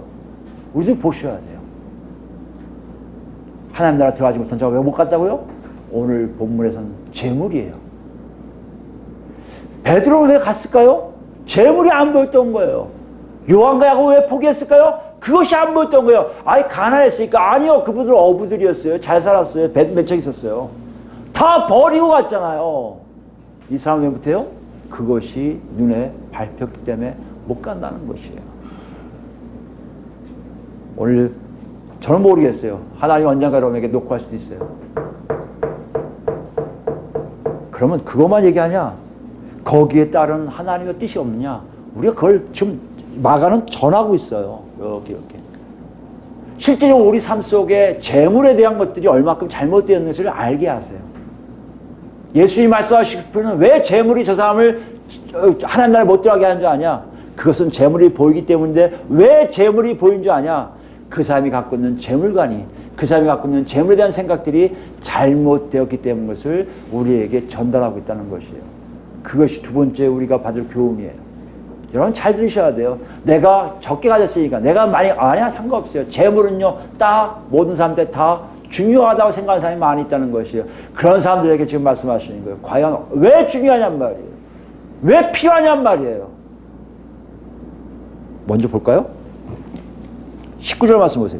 우리도 보셔야 돼요. 하나님 나라 들어가지 못한 자가 왜 못 갔다고요? 오늘 본문에서는 재물이에요. 베드로는 왜 갔을까요? 재물이 안 보였던 거예요. 요한과 야고보 왜 포기했을까요? 그것이 안 보였던 거예요. 가난했으니까. 아니요, 그분들 어부들이었어요. 잘 살았어요. 배도 몇 척 있었어요. 다 버리고 갔잖아요. 이 사람 왜 못해요? 그것이 눈에 밟혔기 때문에 못 간다는 것이에요. 오늘 저는 모르겠어요. 하나님 언젠가 여러분에게 놓고 할 수도 있어요. 그러면 그것만 얘기하냐? 거기에 따른 하나님의 뜻이 없느냐? 우리가 그걸 지금 마가는 전하고 있어요. 이렇게. 실제로 우리 삶 속에 재물에 대한 것들이 얼마큼 잘못되었는지를 알게 하세요. 예수님이 말씀하시기로는 왜 재물이 저 사람을 하나님 나라에 못 들어가게 하는 줄 아냐? 그것은 재물이 보이기 때문인데 왜 재물이 보인 줄 아냐? 그 사람이 갖고 있는 재물관이, 그 사람이 갖고 있는 재물에 대한 생각들이 잘못되었기 때문인 것을 우리에게 전달하고 있다는 것이에요. 그것이 두 번째 우리가 받을 교훈이에요. 여러분 잘 들으셔야 돼요. 내가 적게 가졌으니까, 내가 많이, 아니야, 상관없어요. 재물은요, 모든 사람들 다 중요하다고 생각하는 사람이 많이 있다는 것이에요. 그런 사람들에게 지금 말씀하시는 거예요. 과연 왜 중요하냔 말이에요. 왜 필요하냔 말이에요. 먼저 볼까요? 19절 말씀 보세요.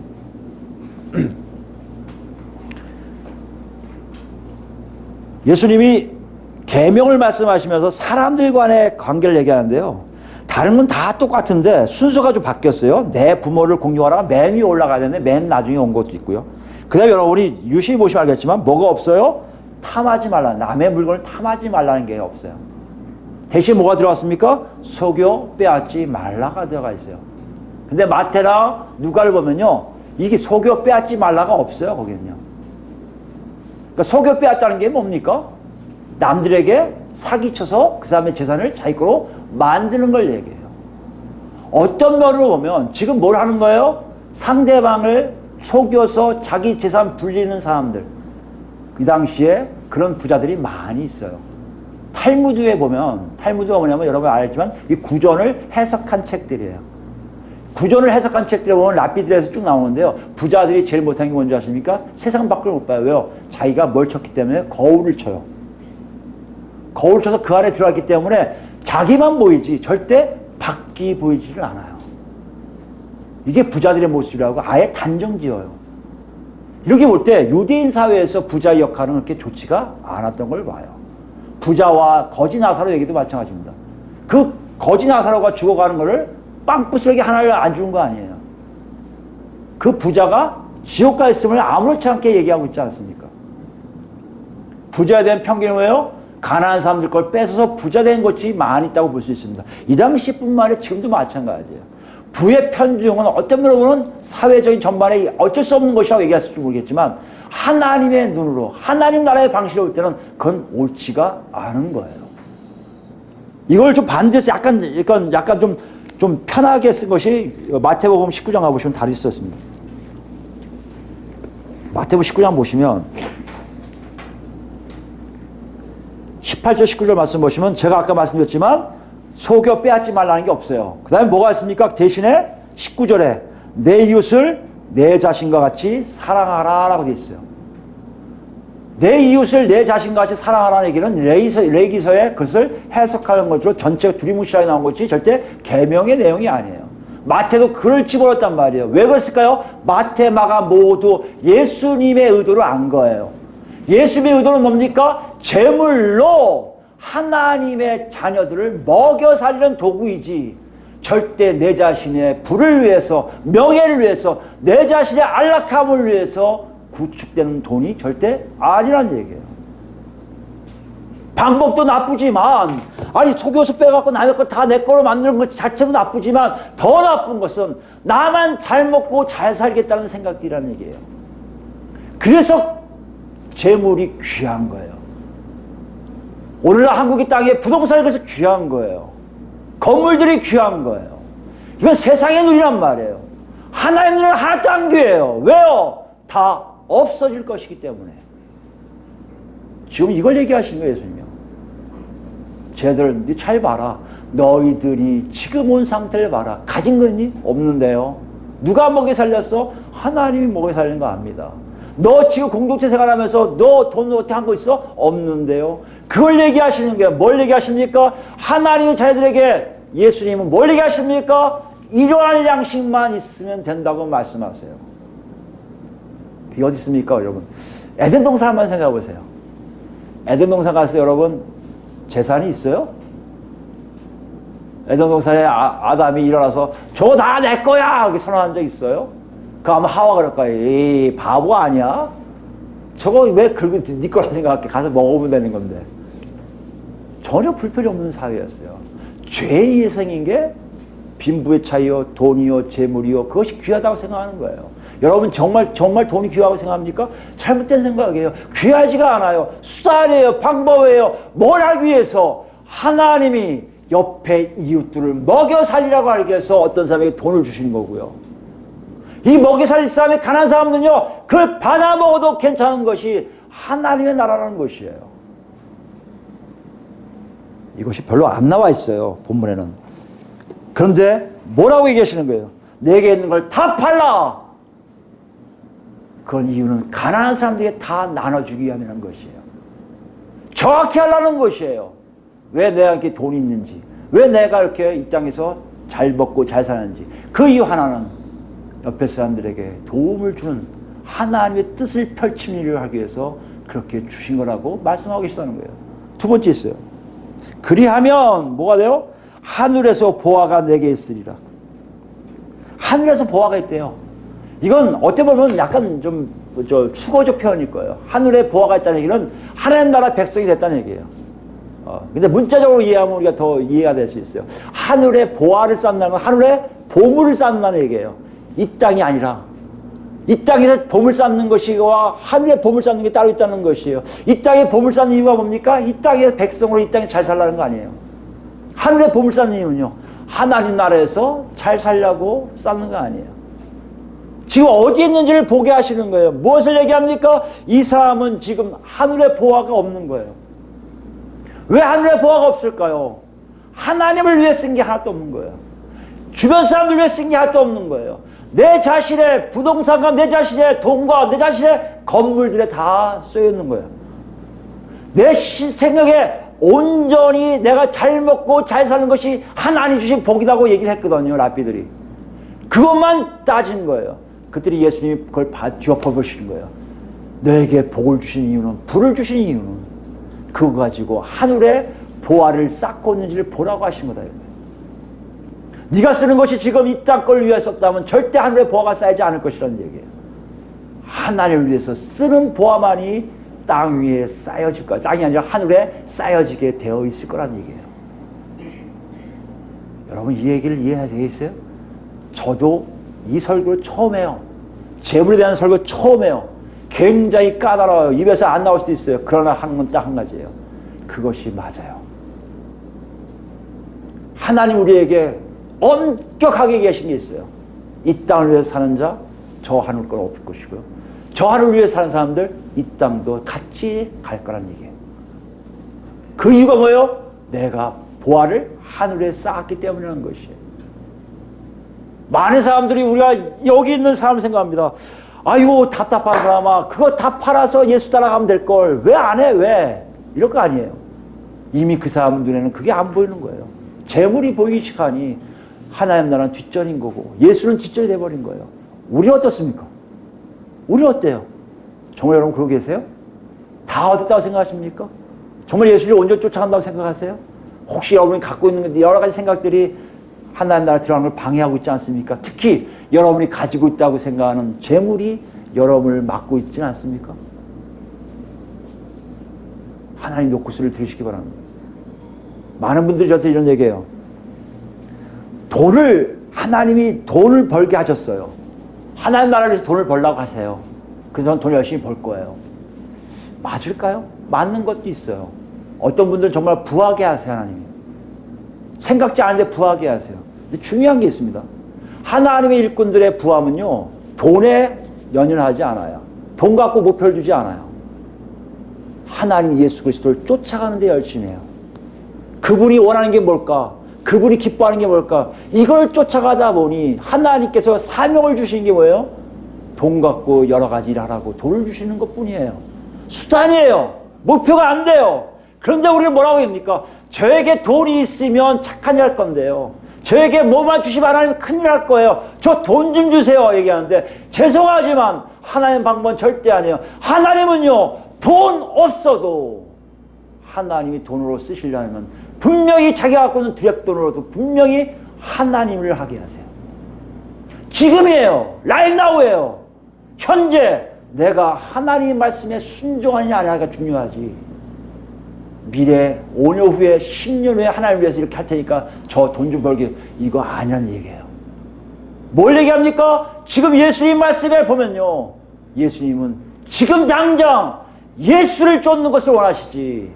예수님이 계명을 말씀하시면서 사람들 간의 관계를 얘기하는데요. 다른 건 다 똑같은데 순서가 좀 바뀌었어요. 내 부모를 공경하라가 맨 위에 올라가야 되는데 맨 나중에 온 것도 있고요. 그 다음에 여러분이 유심히 보시면 알겠지만 뭐가 없어요? 탐하지 말라. 남의 물건을 탐하지 말라는 게 없어요. 대신 뭐가 들어갔습니까? 속여 빼앗지 말라가 들어가 있어요. 근데 마태나 누가를 보면요, 이게 속여 빼앗지 말라가 없어요. 거기는요. 그러니까 속여 빼앗다는 게 뭡니까? 남들에게 사기쳐서 그 사람의 재산을 자기 거로 만드는 걸 얘기해요. 어떤 면으로 보면 지금 뭘 하는 거예요? 상대방을 속여서 자기 재산 불리는 사람들. 그 당시에 그런 부자들이 많이 있어요. 탈무드에 보면, 탈무드가 뭐냐면 여러분 알겠지만 이 구전을 해석한 책들이에요. 구전을 해석한 책들에 보면 라피드에서 쭉 나오는데요. 부자들이 제일 못한 게 뭔지 아십니까? 세상 밖을 못 봐요. 왜요? 자기가 뭘 쳤기 때문에 거울을 쳐요. 거울을 쳐서 그 안에 들어갔기 때문에 자기만 보이지 절대 밖이 보이지를 않아요. 이게 부자들의 모습이라고 아예 단정 지어요. 이렇게 볼 때 유대인 사회에서 부자의 역할은 그렇게 좋지가 않았던 걸 봐요. 부자와 거지 나사로 얘기도 마찬가지입니다. 그 거지 나사로가 죽어가는 거를 빵부스러기 하나를 안 주는 거 아니에요. 그 부자가 지옥 가 있음을 아무렇지 않게 얘기하고 있지 않습니까? 부자에 대한 편견은 뭐예요? 가난한 사람들 걸 뺏어서 부자 된 것이 많이 있다고 볼 수 있습니다. 이 당시뿐만 아니라 지금도 마찬가지예요. 부의 편중은 어떤 면으로 보면 사회적인 전반에 어쩔 수 없는 것이라고 얘기했을지 모르겠지만 하나님의 눈으로 하나님 나라의 방식으로 볼 때는 그건 옳지가 않은 거예요. 이걸 좀 반대해서 약간 좀 편하게 쓴 것이 마태복음 19장 가보시면 다를 수 있습니다. 마태복음 19장 보시면 18절 19절 말씀 보시면 제가 아까 말씀드렸지만 속여 빼앗지 말라는 게 없어요. 그 다음에 뭐가 있습니까? 대신에 19절에 내 이웃을 내 자신과 같이 사랑하라 라고 되어 있어요. 내 이웃을 내 자신과 같이 사랑하라는 얘기는 레기서의 그것을 해석하는 것으로 전체가 두리뭉실하게 나온 것이 절대 계명의 내용이 아니에요. 마태도 그를 집어넣었단 말이에요. 왜 그랬을까요? 마태, 마가 모두 예수님의 의도를 안 거예요. 예수님의 의도는 뭡니까? 제물로 하나님의 자녀들을 먹여 살리는 도구이지 절대 내 자신의 부를 위해서, 명예를 위해서, 내 자신의 안락함을 위해서 구축되는 돈이 절대 아니란 얘기예요. 방법도 나쁘지만, 아니 속여서 빼갖고 남의 거 다 내 거로 만드는 것 자체도 나쁘지만 더 나쁜 것은 나만 잘 먹고 잘 살겠다는 생각이라는 얘기예요. 그래서 재물이 귀한 거예요. 오늘날 한국의 땅에 부동산이 그래서 귀한 거예요. 건물들이 귀한 거예요. 이건 세상의 눈이란 말이에요. 하나의 눈은 하나도 안 귀해요. 왜요? 다 없어질 것이기 때문에. 지금 이걸 얘기하시는 거예요, 예수님이요. 쟤들 잘 봐라. 너희들이 지금 온 상태를 봐라. 가진 거 있니? 없는데요. 누가 먹여 살렸어? 하나님이 먹여 살린 거 압니다. 너 지금 공동체 생활하면서 너 돈 어떻게 한 거 있어? 없는데요. 그걸 얘기하시는 거예요. 뭘 얘기하십니까? 하나님의 자녀들에게 예수님은 뭘 얘기하십니까? 일용할 양식만 있으면 된다고 말씀하세요. 그게 어디 있습니까, 여러분? 에덴 동산 한번 생각해 보세요. 에덴 동산 가서 여러분 재산이 있어요? 에덴 동산에 아담이 일어나서 저거 다 내 거야! 이렇게 선언한 적 있어요? 그 아마 하와가 그럴 거예요. 에이, 바보 아니야? 저거 왜 긁고 네 거라 생각할게. 가서 먹어보면 되는 건데. 전혀 불편이 없는 사회였어요. 죄의 예생인 게 빈부의 차이요, 돈이요, 재물이요, 그것이 귀하다고 생각하는 거예요. 여러분 정말 돈이 귀하다고 생각합니까? 잘못된 생각이에요. 귀하지가 않아요. 수단이에요. 방법이에요. 뭘 하기 위해서? 하나님이 옆에 이웃들을 먹여 살리라고 하기 위해서 어떤 사람에게 돈을 주시는 거고요. 이 먹여 살릴 사람이 가난한 사람들은요, 그걸 받아 먹어도 괜찮은 것이 하나님의 나라라는 것이에요. 이것이 별로 안 나와 있어요, 본문에는. 그런데 뭐라고 얘기하시는 거예요? 내게 있는 걸 다 팔라! 그건 이유는 가난한 사람들에게 다 나눠주기 위함이라는 것이에요. 정확히 하려는 것이에요. 왜 내가 돈이 있는지, 왜 내가 이렇게 이 땅에서 잘 먹고 잘 사는지. 그 이유 하나는 옆에 사람들에게 도움을 주는 하나님의 뜻을 펼치는 일을 하기 위해서 그렇게 주신 거라고 말씀하고 계시다는 거예요. 두 번째 있어요. 그리하면 뭐가 돼요? 하늘에서 보화가 내게 있으리라. 하늘에서 보화가 있대요. 이건 어떻게 보면 약간 좀 수거적 표현일 거예요. 하늘에 보화가 있다는 얘기는 하나님 나라 백성이 됐다는 얘기예요. 근데 문자적으로 이해하면 우리가 더 이해가 될 수 있어요. 하늘에 보화를 쌓는다는 건 하늘에 보물을 쌓는다는 얘기예요. 이 땅이 아니라 이 땅에서 보물 쌓는 것이와 하늘에 보물 쌓는 게 따로 있다는 것이에요. 이 땅에 보물 쌓는 이유가 뭡니까? 이 땅의 백성으로 이 땅에 잘 살라는 거 아니에요. 하늘에 보물 쌓는 이유는요, 하나님 나라에서 잘 살려고 쌓는 거 아니에요. 지금 어디에 있는지를 보게 하시는 거예요. 무엇을 얘기합니까? 이 사람은 지금 하늘에 보화가 없는 거예요. 왜 하늘에 보화가 없을까요? 하나님을 위해 쓴 게 하나도 없는 거예요. 주변 사람들 위해 쓴 게 하나도 없는 거예요. 내 자신의 부동산과 내 자신의 돈과 내 자신의 건물들에 다 쏘여있는 거예요. 내 생각에 온전히 내가 잘 먹고 잘 사는 것이 하나님 주신 복이라고 얘기를 했거든요. 랍비들이. 그것만 따진 거예요. 그들이 예수님이 그걸 뒤엎어보시는 거예요. 너에게 복을 주신 이유는, 불을 주신 이유는 그거 가지고 하늘에 보화를 쌓고 있는지를 보라고 하신 거다. 네가 쓰는 것이 지금 이 땅 걸 위해 썼다면 절대 하늘에 보화가 쌓이지 않을 것이라는 얘기예요. 하나님을 위해서 쓰는 보화만이 땅 위에 쌓여질 거야. 땅이 아니라 하늘에 쌓여지게 되어 있을 거라는 얘기예요. 여러분 이 얘기를 이해해야 되겠어요? 저도 이 설교를 처음 해요. 재물에 대한 설교 처음 해요. 굉장히 까다로워요. 입에서 안 나올 수도 있어요. 그러나 하는 건 딱 한 가지예요. 그것이 맞아요. 하나님 우리에게 엄격하게 계신 게 있어요. 이 땅을 위해서 사는 자, 저 하늘 건 없을 것이고요. 저 하늘을 위해 사는 사람들, 이 땅도 같이 갈 거란 얘기예요. 그 이유가 뭐예요? 내가 보화를 하늘에 쌓았기 때문이라는 것이에요. 많은 사람들이 우리가 여기 있는 사람 생각합니다. 아이고 답답한 사람아, 그거 다 팔아서 예수 따라가면 될 걸 왜 안 해? 왜? 이럴 거 아니에요. 이미 그 사람 눈에는 그게 안 보이는 거예요. 재물이 보이기 시작하니 하나님 나라는 뒷전인 거고 예수는 뒷전이 돼버린 거예요. 우리는 어떻습니까? 우리는 어때요? 정말 여러분 그러고 계세요? 다 얻었다고 생각하십니까? 정말 예수를 온전히 쫓아간다고 생각하세요? 혹시 여러분이 갖고 있는 여러 가지 생각들이 하나님 나라 들어가는 걸 방해하고 있지 않습니까? 특히 여러분이 가지고 있다고 생각하는 재물이 여러분을 막고 있지 않습니까? 하나님 노크스를 들으시기 바랍니다. 많은 분들이 저한테 이런 얘기해요. 하나님이 돈을 벌게 하셨어요. 하나님 나라를 위해서 돈을 벌라고 하세요. 그래서 저는 돈을 열심히 벌 거예요. 맞을까요? 맞는 것도 있어요. 어떤 분들은 정말 부하게 하세요. 하나님이. 생각지 않은데 부하게 하세요. 근데 중요한 게 있습니다. 하나님의 일꾼들의 부함은요, 돈에 연연하지 않아요. 돈 갖고 목표를 두지 않아요. 하나님 예수 그리스도를 쫓아가는 데 열심히 해요. 그분이 원하는 게 뭘까? 그분이 기뻐하는 게 뭘까? 이걸 쫓아가다 보니 하나님께서 사명을 주신 게 뭐예요? 돈 갖고 여러 가지 일 하라고 돈을 주시는 것 뿐이에요. 수단이에요. 목표가 안 돼요. 그런데 우리가 뭐라고 합니까? 저에게 돈이 있으면 착한 일 할 건데요. 저에게 뭐만 주시면 하나님 큰일 할 거예요. 저 돈 좀 주세요. 얘기하는데 죄송하지만 하나님 방법은 절대 아니에요. 하나님은요, 돈 없어도 하나님이 돈으로 쓰시려면 분명히 자기가 갖고 있는 두렵돈으로도 분명히 하나님을 하게 하세요. 지금이에요. right now예요. 현재 내가 하나님 말씀에 순종하느냐 안 하느냐가 중요하지. 미래 5년 후에 10년 후에 하나님을 위해서 이렇게 할 테니까 저 돈 좀 벌게, 이거 아니란 얘기예요. 뭘 얘기합니까? 지금 예수님 말씀에 보면요, 예수님은 지금 당장 예수를 쫓는 것을 원하시지,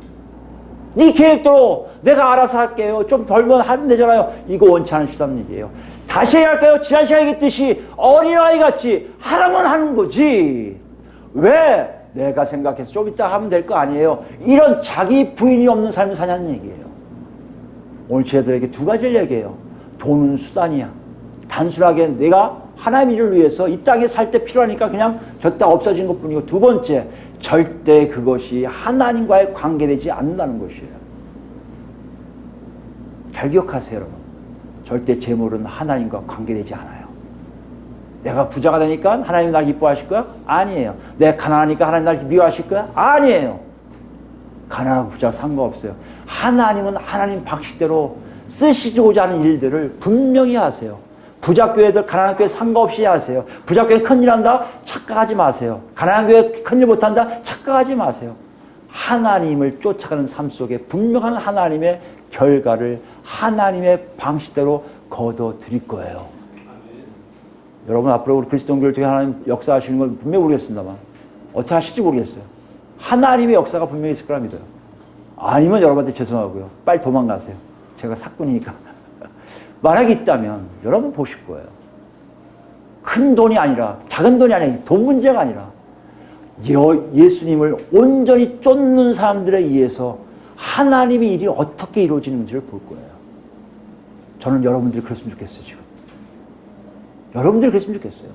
네 계획대로 내가 알아서 할게요, 좀 벌면 하면 되잖아요, 이거 원치 않으시다는 얘기예요. 다시 얘기할까요? 지난 시간에 얘기했듯이 어린아이 같이 하라면 하는 거지, 왜 내가 생각해서 좀 이따 하면 될 거 아니에요, 이런 자기 부인이 없는 삶을 사냐는 얘기예요. 오늘 저희들에게 두 가지를 얘기해요. 돈은 수단이야. 단순하게 내가 하나님 일을 위해서 이 땅에 살 때 필요하니까 그냥 줬다 없어진 것뿐이고, 두 번째, 절대 그것이 하나님과의 관계되지 않는다는 것이에요. 잘 기억하세요, 여러분. 절대 재물은 하나님과 관계되지 않아요. 내가 부자가 되니까 하나님 날 기뻐하실 거야? 아니에요. 내가 가난하니까 하나님 날 미워하실 거야? 아니에요. 가난하고 부자 상관없어요. 하나님은 하나님 방식대로 쓰시고자 하는 일들을 분명히 하세요. 부자교회들 가난한 교회 상관없이 하세요. 부자교회 큰일 한다? 착각하지 마세요. 가난한 교회 큰일 못한다? 착각하지 마세요. 하나님을 쫓아가는 삶 속에 분명한 하나님의 결과를 하나님의 방식대로 거둬들일 거예요. 여러분 앞으로 우리 그리스도인들 중에 하나님 역사하시는 건 분명히 모르겠습니다만 어떻게 하실지 모르겠어요. 하나님의 역사가 분명히 있을 거라 믿어요. 아니면 여러분한테 죄송하고요. 빨리 도망가세요. 제가 사꾼이니까. 만약에 있다면 여러분 보실 거예요. 큰 돈이 아니라 작은 돈이 아니라 돈 문제가 아니라 예수님을 온전히 쫓는 사람들에 의해서 하나님의 일이 어떻게 이루어지는지를 볼 거예요. 저는 여러분들이 그랬으면 좋겠어요. 지금 여러분들이 그랬으면 좋겠어요.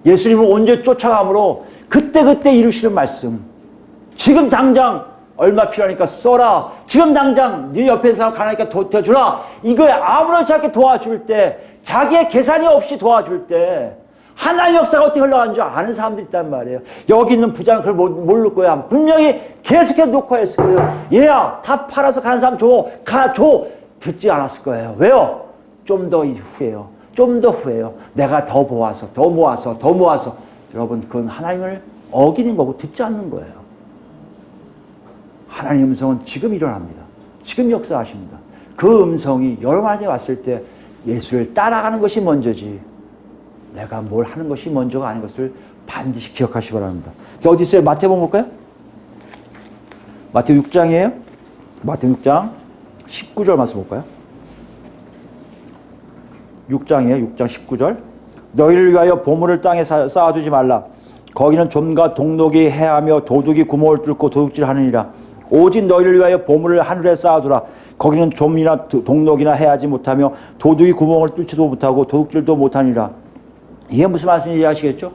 예수님을 온전히 쫓아감으로 그때그때 이루시는 말씀, 지금 당장 얼마 필요하니까 써라, 지금 당장 네 옆에 있는 사람 가나니까 도와주라, 이거에 아무렇지 않게 도와줄 때, 자기의 계산이 없이 도와줄 때 하나님의 역사가 어떻게 흘러가는 줄 아는 사람들이 있단 말이에요. 여기 있는 부자는 그걸 모를 거야. 분명히 계속해서 녹화했을 거예요. 얘야, 다 팔아서 가는 사람 줘. 듣지 않았을 거예요. 왜요? 좀 더 후에요. 좀 더 후에요. 내가 더 모아서. 여러분, 그건 하나님을 어기는 거고 듣지 않는 거예요. 하나님의 음성은 지금 일어납니다. 지금 역사하십니다. 그 음성이 여러분한테 왔을 때 예수를 따라가는 것이 먼저지 내가 뭘 하는 것이 먼저가 아닌 것을 반드시 기억하시기 바랍니다. 어디 있어요? 마태복음 볼까요? 마태복음 6장이에요. 마태복음 6장 19절 말씀 볼까요? 6장이에요. 6장 19절. 너희를 위하여 보물을 땅에 쌓아두지 말라. 거기는 좀과 동록이 해하며 도둑이 구멍을 뚫고 도둑질하느니라. 오직 너희를 위하여 보물을 하늘에 쌓아두라. 거기는 좀이나 동록이나 해하지 못하며 도둑이 구멍을 뚫지도 못하고 도둑질도 못하니라. 이게 무슨 말씀인지 이해하시겠죠?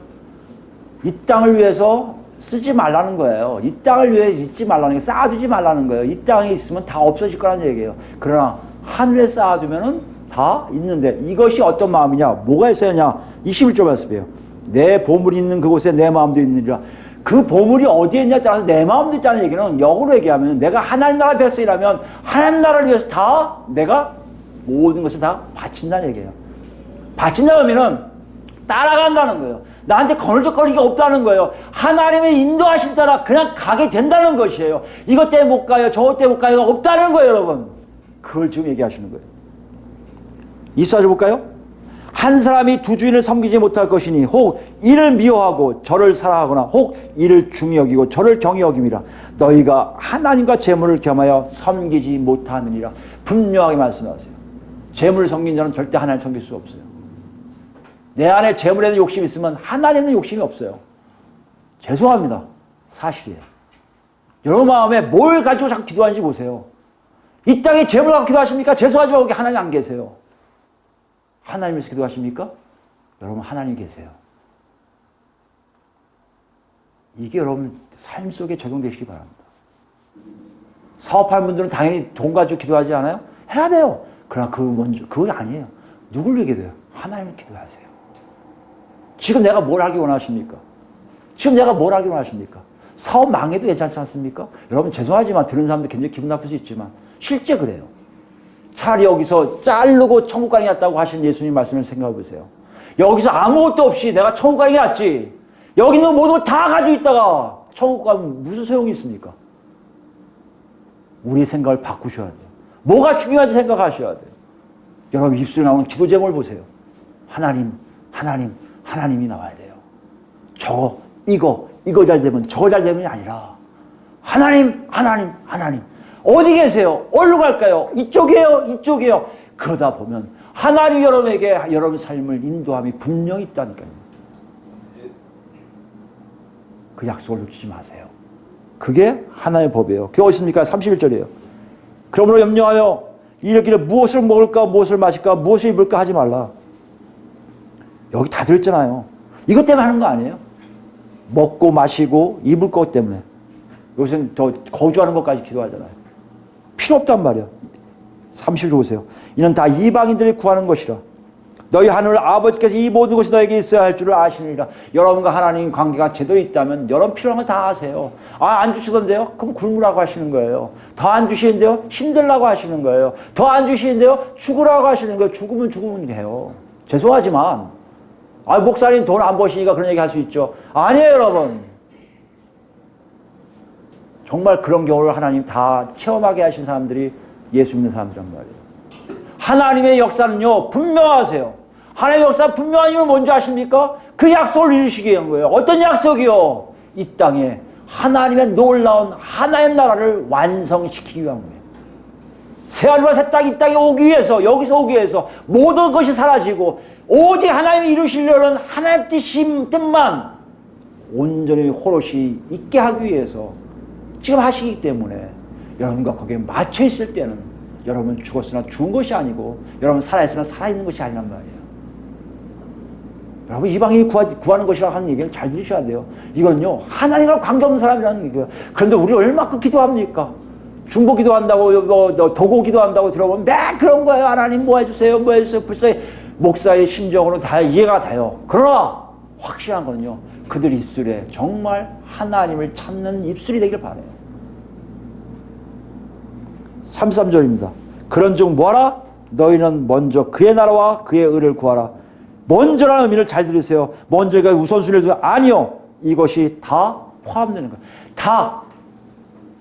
이 땅을 위해서 쓰지 말라는 거예요. 이 땅을 위해 잊지 말라는 게 쌓아두지 말라는 거예요. 이 땅에 있으면 다 없어질 거라는 얘기예요. 그러나 하늘에 쌓아두면은 다 있는데 이것이 어떤 마음이냐? 뭐가 있어야냐? 21절 말씀이에요. 내 보물이 있는 그곳에 내 마음도 있느니라. 그 보물이 어디에 있냐에 따라서 내 마음도 있다는 얘기는 역으로 얘기하면 내가 하나님 나라 백성이라면 하나님 나라를 위해서 다 내가 모든 것을 다 바친다는 얘기예요. 바친다 하면은 따라간다는 거예요. 나한테 거늘적거리기가 없다는 거예요. 하나님의 인도하신 따라 그냥 가게 된다는 것이에요. 이것 때문에 못 가요. 저것 때문에 못 가요. 없다는 거예요, 여러분. 그걸 지금 얘기하시는 거예요. 24절 볼까요? 한 사람이 두 주인을 섬기지 못할 것이니 혹 이를 미워하고 저를 사랑하거나 혹 이를 중히 여기고 저를 경히 여김이라. 너희가 하나님과 재물을 겸하여 섬기지 못하느니라. 분명하게 말씀하세요. 재물을 섬긴 자는 절대 하나님 섬길 수 없어요. 내 안에 재물에 대한 욕심이 있으면 하나님에 대한 욕심이 없어요. 죄송합니다. 사실이에요. 여러분 마음에 뭘 가지고 자꾸 기도하는지 보세요. 이 땅에 재물 갖고 기도하십니까? 죄송하지만 거기 하나님 안 계세요. 하나님에서 기도하십니까? 여러분 하나님 계세요. 이게 여러분 삶 속에 적용되시기 바랍니다. 사업하는 분들은 당연히 돈 가지고 기도하지 않아요? 해야 돼요. 그러나 그거 아니에요. 누굴 위해 기도해요? 하나님을 기도하세요. 지금 내가 뭘 하기 원하십니까? 지금 내가 뭘 하기 원하십니까? 사업 망해도 괜찮지 않습니까? 여러분 죄송하지만 들은 사람들 굉장히 기분 나쁠 수 있지만 실제 그래요. 차라리 여기서 자르고 천국 가는 게 낫다고 하신 예수님 말씀을 생각해 보세요. 여기서 아무것도 없이 내가 천국 가는 게 낫지. 여기 있는 모든 걸 다 가지고 있다가 천국 가면 무슨 소용이 있습니까? 우리의 생각을 바꾸셔야 돼요. 뭐가 중요한지 생각하셔야 돼요. 여러분 입술에 나오는 기도 제목을 보세요. 하나님이 나와야 돼요. 이거 잘 되면 저거 잘 되면이 아니라 하나님. 어디 계세요? 어디로 갈까요? 이쪽이에요. 그러다 보면 하나님 여러분에게 여러분 삶을 인도함이 분명히 있다니까요. 그 약속을 놓치지 마세요. 그게 하나의 법이에요. 그게 어딨습니까? 31절이에요. 그러므로 염려하여 이르기를 무엇을 먹을까, 무엇을 마실까, 무엇을 입을까 하지 말라. 여기 다 들었잖아요. 이것 때문에 하는 거 아니에요? 먹고 마시고 입을 것 때문에. 여기서는 더 거주하는 것까지 기도하잖아요. 필요 없단 말이야. 30절 보세요. 이는 다 이방인들이 구하는 것이라. 너희 하늘 아버지께서 이 모든 것이 너에게 있어야 할 줄을 아시느니라. 여러분과 하나님 관계가 제대로 있다면 여러분 필요한 걸 다 하세요. 안 주시던데요? 그럼 굶으라고 하시는 거예요. 더 안 주시는데요? 힘들라고 하시는 거예요. 더 안 주시는데요? 죽으라고 하시는 거예요. 죽으면 돼요. 죄송하지만 목사님 돈 안 버시니까 그런 얘기 할 수 있죠. 아니에요, 여러분. 정말 그런 경우를 하나님 다 체험하게 하신 사람들이 예수 믿는 사람들이란 말이에요. 하나님의 역사는요, 분명하세요. 하나님의 역사 분명한 이유는 뭔지 아십니까? 그 약속을 이루시기 위한 거예요. 어떤 약속이요? 이 땅에 하나님의 놀라운 하나님 나라를 완성시키기 위한 거예요. 새하늘과 새 땅, 이 땅에 오기 위해서, 여기서 오기 위해서 모든 것이 사라지고 오직 하나님이 이루시려는 하나님의 뜻만 온전히 호롯이 있게 하기 위해서 지금 하시기 때문에 여러분과 거기에 맞춰 있을 때는 여러분 죽었으나 죽은 것이 아니고 여러분 살아있으나 살아있는 것이 아니란 말이에요. 여러분 이방인이 구하는 것이라고 하는 얘기는 잘 들으셔야 돼요. 이건요 하나님과 관계없는 사람이라는 얘기예요. 그런데 우리 얼마큼 기도합니까? 중보 기도한다고 도고 기도한다고 들어보면 매 그런 거예요. 하나님 뭐 해주세요 뭐 해주세요. 불쌍히 목사의 심정으로는 다 이해가 돼요. 그러나 확실한 건요 그들 입술에 정말 하나님을 찾는 입술이 되길 바라요. 33절입니다. 그런즉 뭐하라? 너희는 먼저 그의 나라와 그의 의를 구하라. 먼저라는 의미를 잘 들으세요. 먼저가 우선순위를 두면 아니요. 이것이 다 포함되는 거예요. 다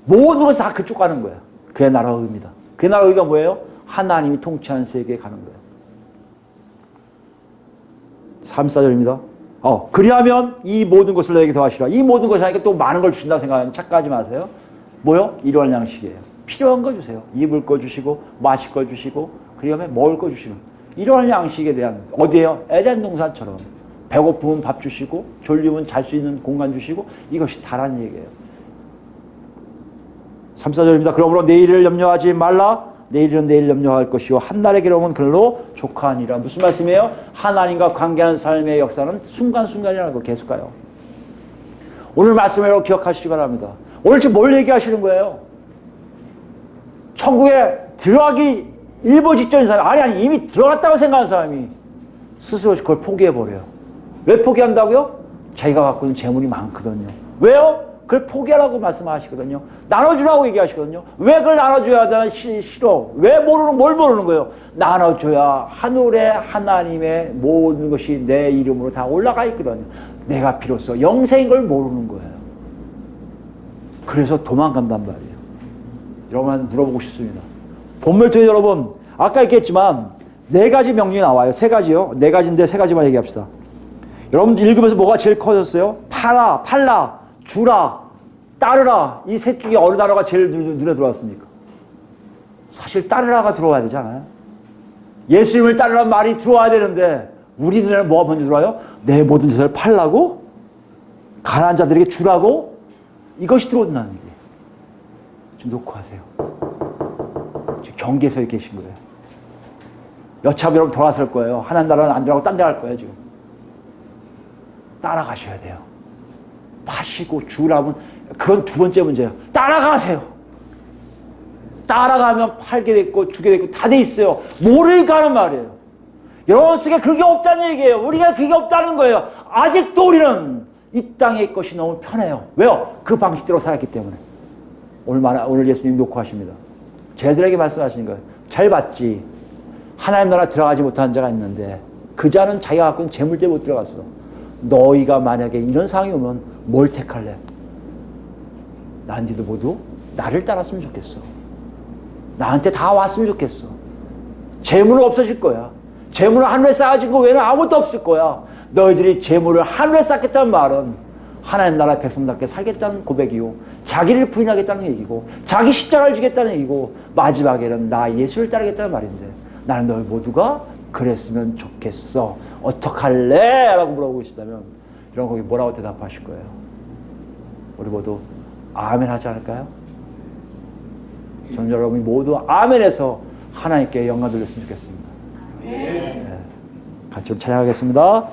모든 것이 다 그쪽 가는 거예요. 그의 나라의 의입니다. 그의 나라의 의가 뭐예요? 하나님이 통치하는 세계에 가는 거예요. 34절입니다. 그리하면 이 모든 것을 너에게 더하시라. 이 모든 것이 아니까 또 많은 걸 주신다 생각하면 착각하지 마세요. 뭐요? 일용할 양식이에요. 필요한 거 주세요. 입을 거 주시고 마실 거 주시고 그다음에 먹을 거 주시고 일용할 양식에 대한 어디에요? 에덴 동산처럼 배고프면 밥 주시고 졸리면 잘 수 있는 공간 주시고 이것이 다라는 얘기예요. 34절입니다. 그러므로 내일을 염려하지 말라. 내일은 내일 염려할 것이요 한날의 괴로움은 그날로 족하니라. 무슨 말씀이에요? 하나님과 관계하는 삶의 역사는 순간순간이라고 계속 가요. 오늘 말씀을 기억하시기 바랍니다. 오늘 지금 뭘 얘기하시는 거예요? 천국에 들어가기 일보 직전인 사람, 아니 이미 들어갔다고 생각하는 사람이 스스로 그걸 포기해버려요. 왜 포기한다고요? 자기가 갖고 있는 재물이 많거든요. 왜요? 그걸 포기하라고 말씀하시거든요. 나눠주라고 얘기하시거든요. 왜 그걸 나눠줘야 되나 싫어. 왜 뭘 모르는 거예요? 나눠줘야 하늘에 하나님의 모든 것이 내 이름으로 다 올라가 있거든요. 내가 비로소 영생인 걸 모르는 거예요. 그래서 도망간단 말이에요. 여러분한테 물어보고 싶습니다. 본멸토에 여러분 아까 얘기했지만 4가지 명령이 나와요. 3가지요. 4가지인데 3가지만 얘기합시다. 여러분 읽으면서 뭐가 제일 커졌어요? 팔라, 주라, 따르라. 이 셋 중에 어느 단어가 제일 눈에 들어왔습니까? 사실 따르라가 들어와야 되잖아요. 예수님을 따르라는 말이 들어와야 되는데 우리 눈에는 뭐가 먼저 들어와요? 내 모든 재산을 팔라고? 가난한 자들에게 주라고? 이것이 들어온다는 얘기예요. 좀 놓고 하세요. 지금 경계서에 계신 거예요. 여차하면 여러분 돌아설 거예요. 하나님 나라는 안 들어가고 딴 데 갈 거예요. 지금 따라가셔야 돼요. 파시고 주라면 그건 2번째 문제예요. 따라가세요. 따라가면 팔게 됐고 주게 됐고 다 돼 있어요. 모르니까 하는 말이에요. 여러분 속에 그게 없다는 얘기예요. 우리가 그게 없다는 거예요. 아직도 우리는 이 땅의 것이 너무 편해요. 왜요? 그 방식대로 살았기 때문에. 오늘 예수님 놓고 하십니다. 쟤들에게 말씀하시는 거예요. 잘 봤지. 하나님 나라 들어가지 못한 자가 있는데 그 자는 자기가 갖고 있는 재물 때문에 못 들어갔어. 너희가 만약에 이런 상황이 오면 뭘 택할래? 난디도 모두 나를 따랐으면 좋겠어. 나한테 다 왔으면 좋겠어. 재물은 없어질 거야. 재물은 하늘에 쌓아진 거 외에는 아무것도 없을 거야. 너희들이 재물을 하늘에 쌓겠다는 말은 하나님 나라의 백성답게 살겠다는 고백이요. 자기를 부인하겠다는 얘기고 자기 십자가를 지겠다는 얘기고 마지막에는 나 예수를 따르겠다는 말인데 나는 너희 모두가 그랬으면 좋겠어. 어떡할래? 라고 물어보고 있다면 여러분 거기 뭐라고 대답하실 거예요? 우리 모두 아멘 하지 않을까요? 저는 여러분이 모두 아멘해서 하나님께 영광 돌렸으면 좋겠습니다. 네. 같이 찬양하겠습니다.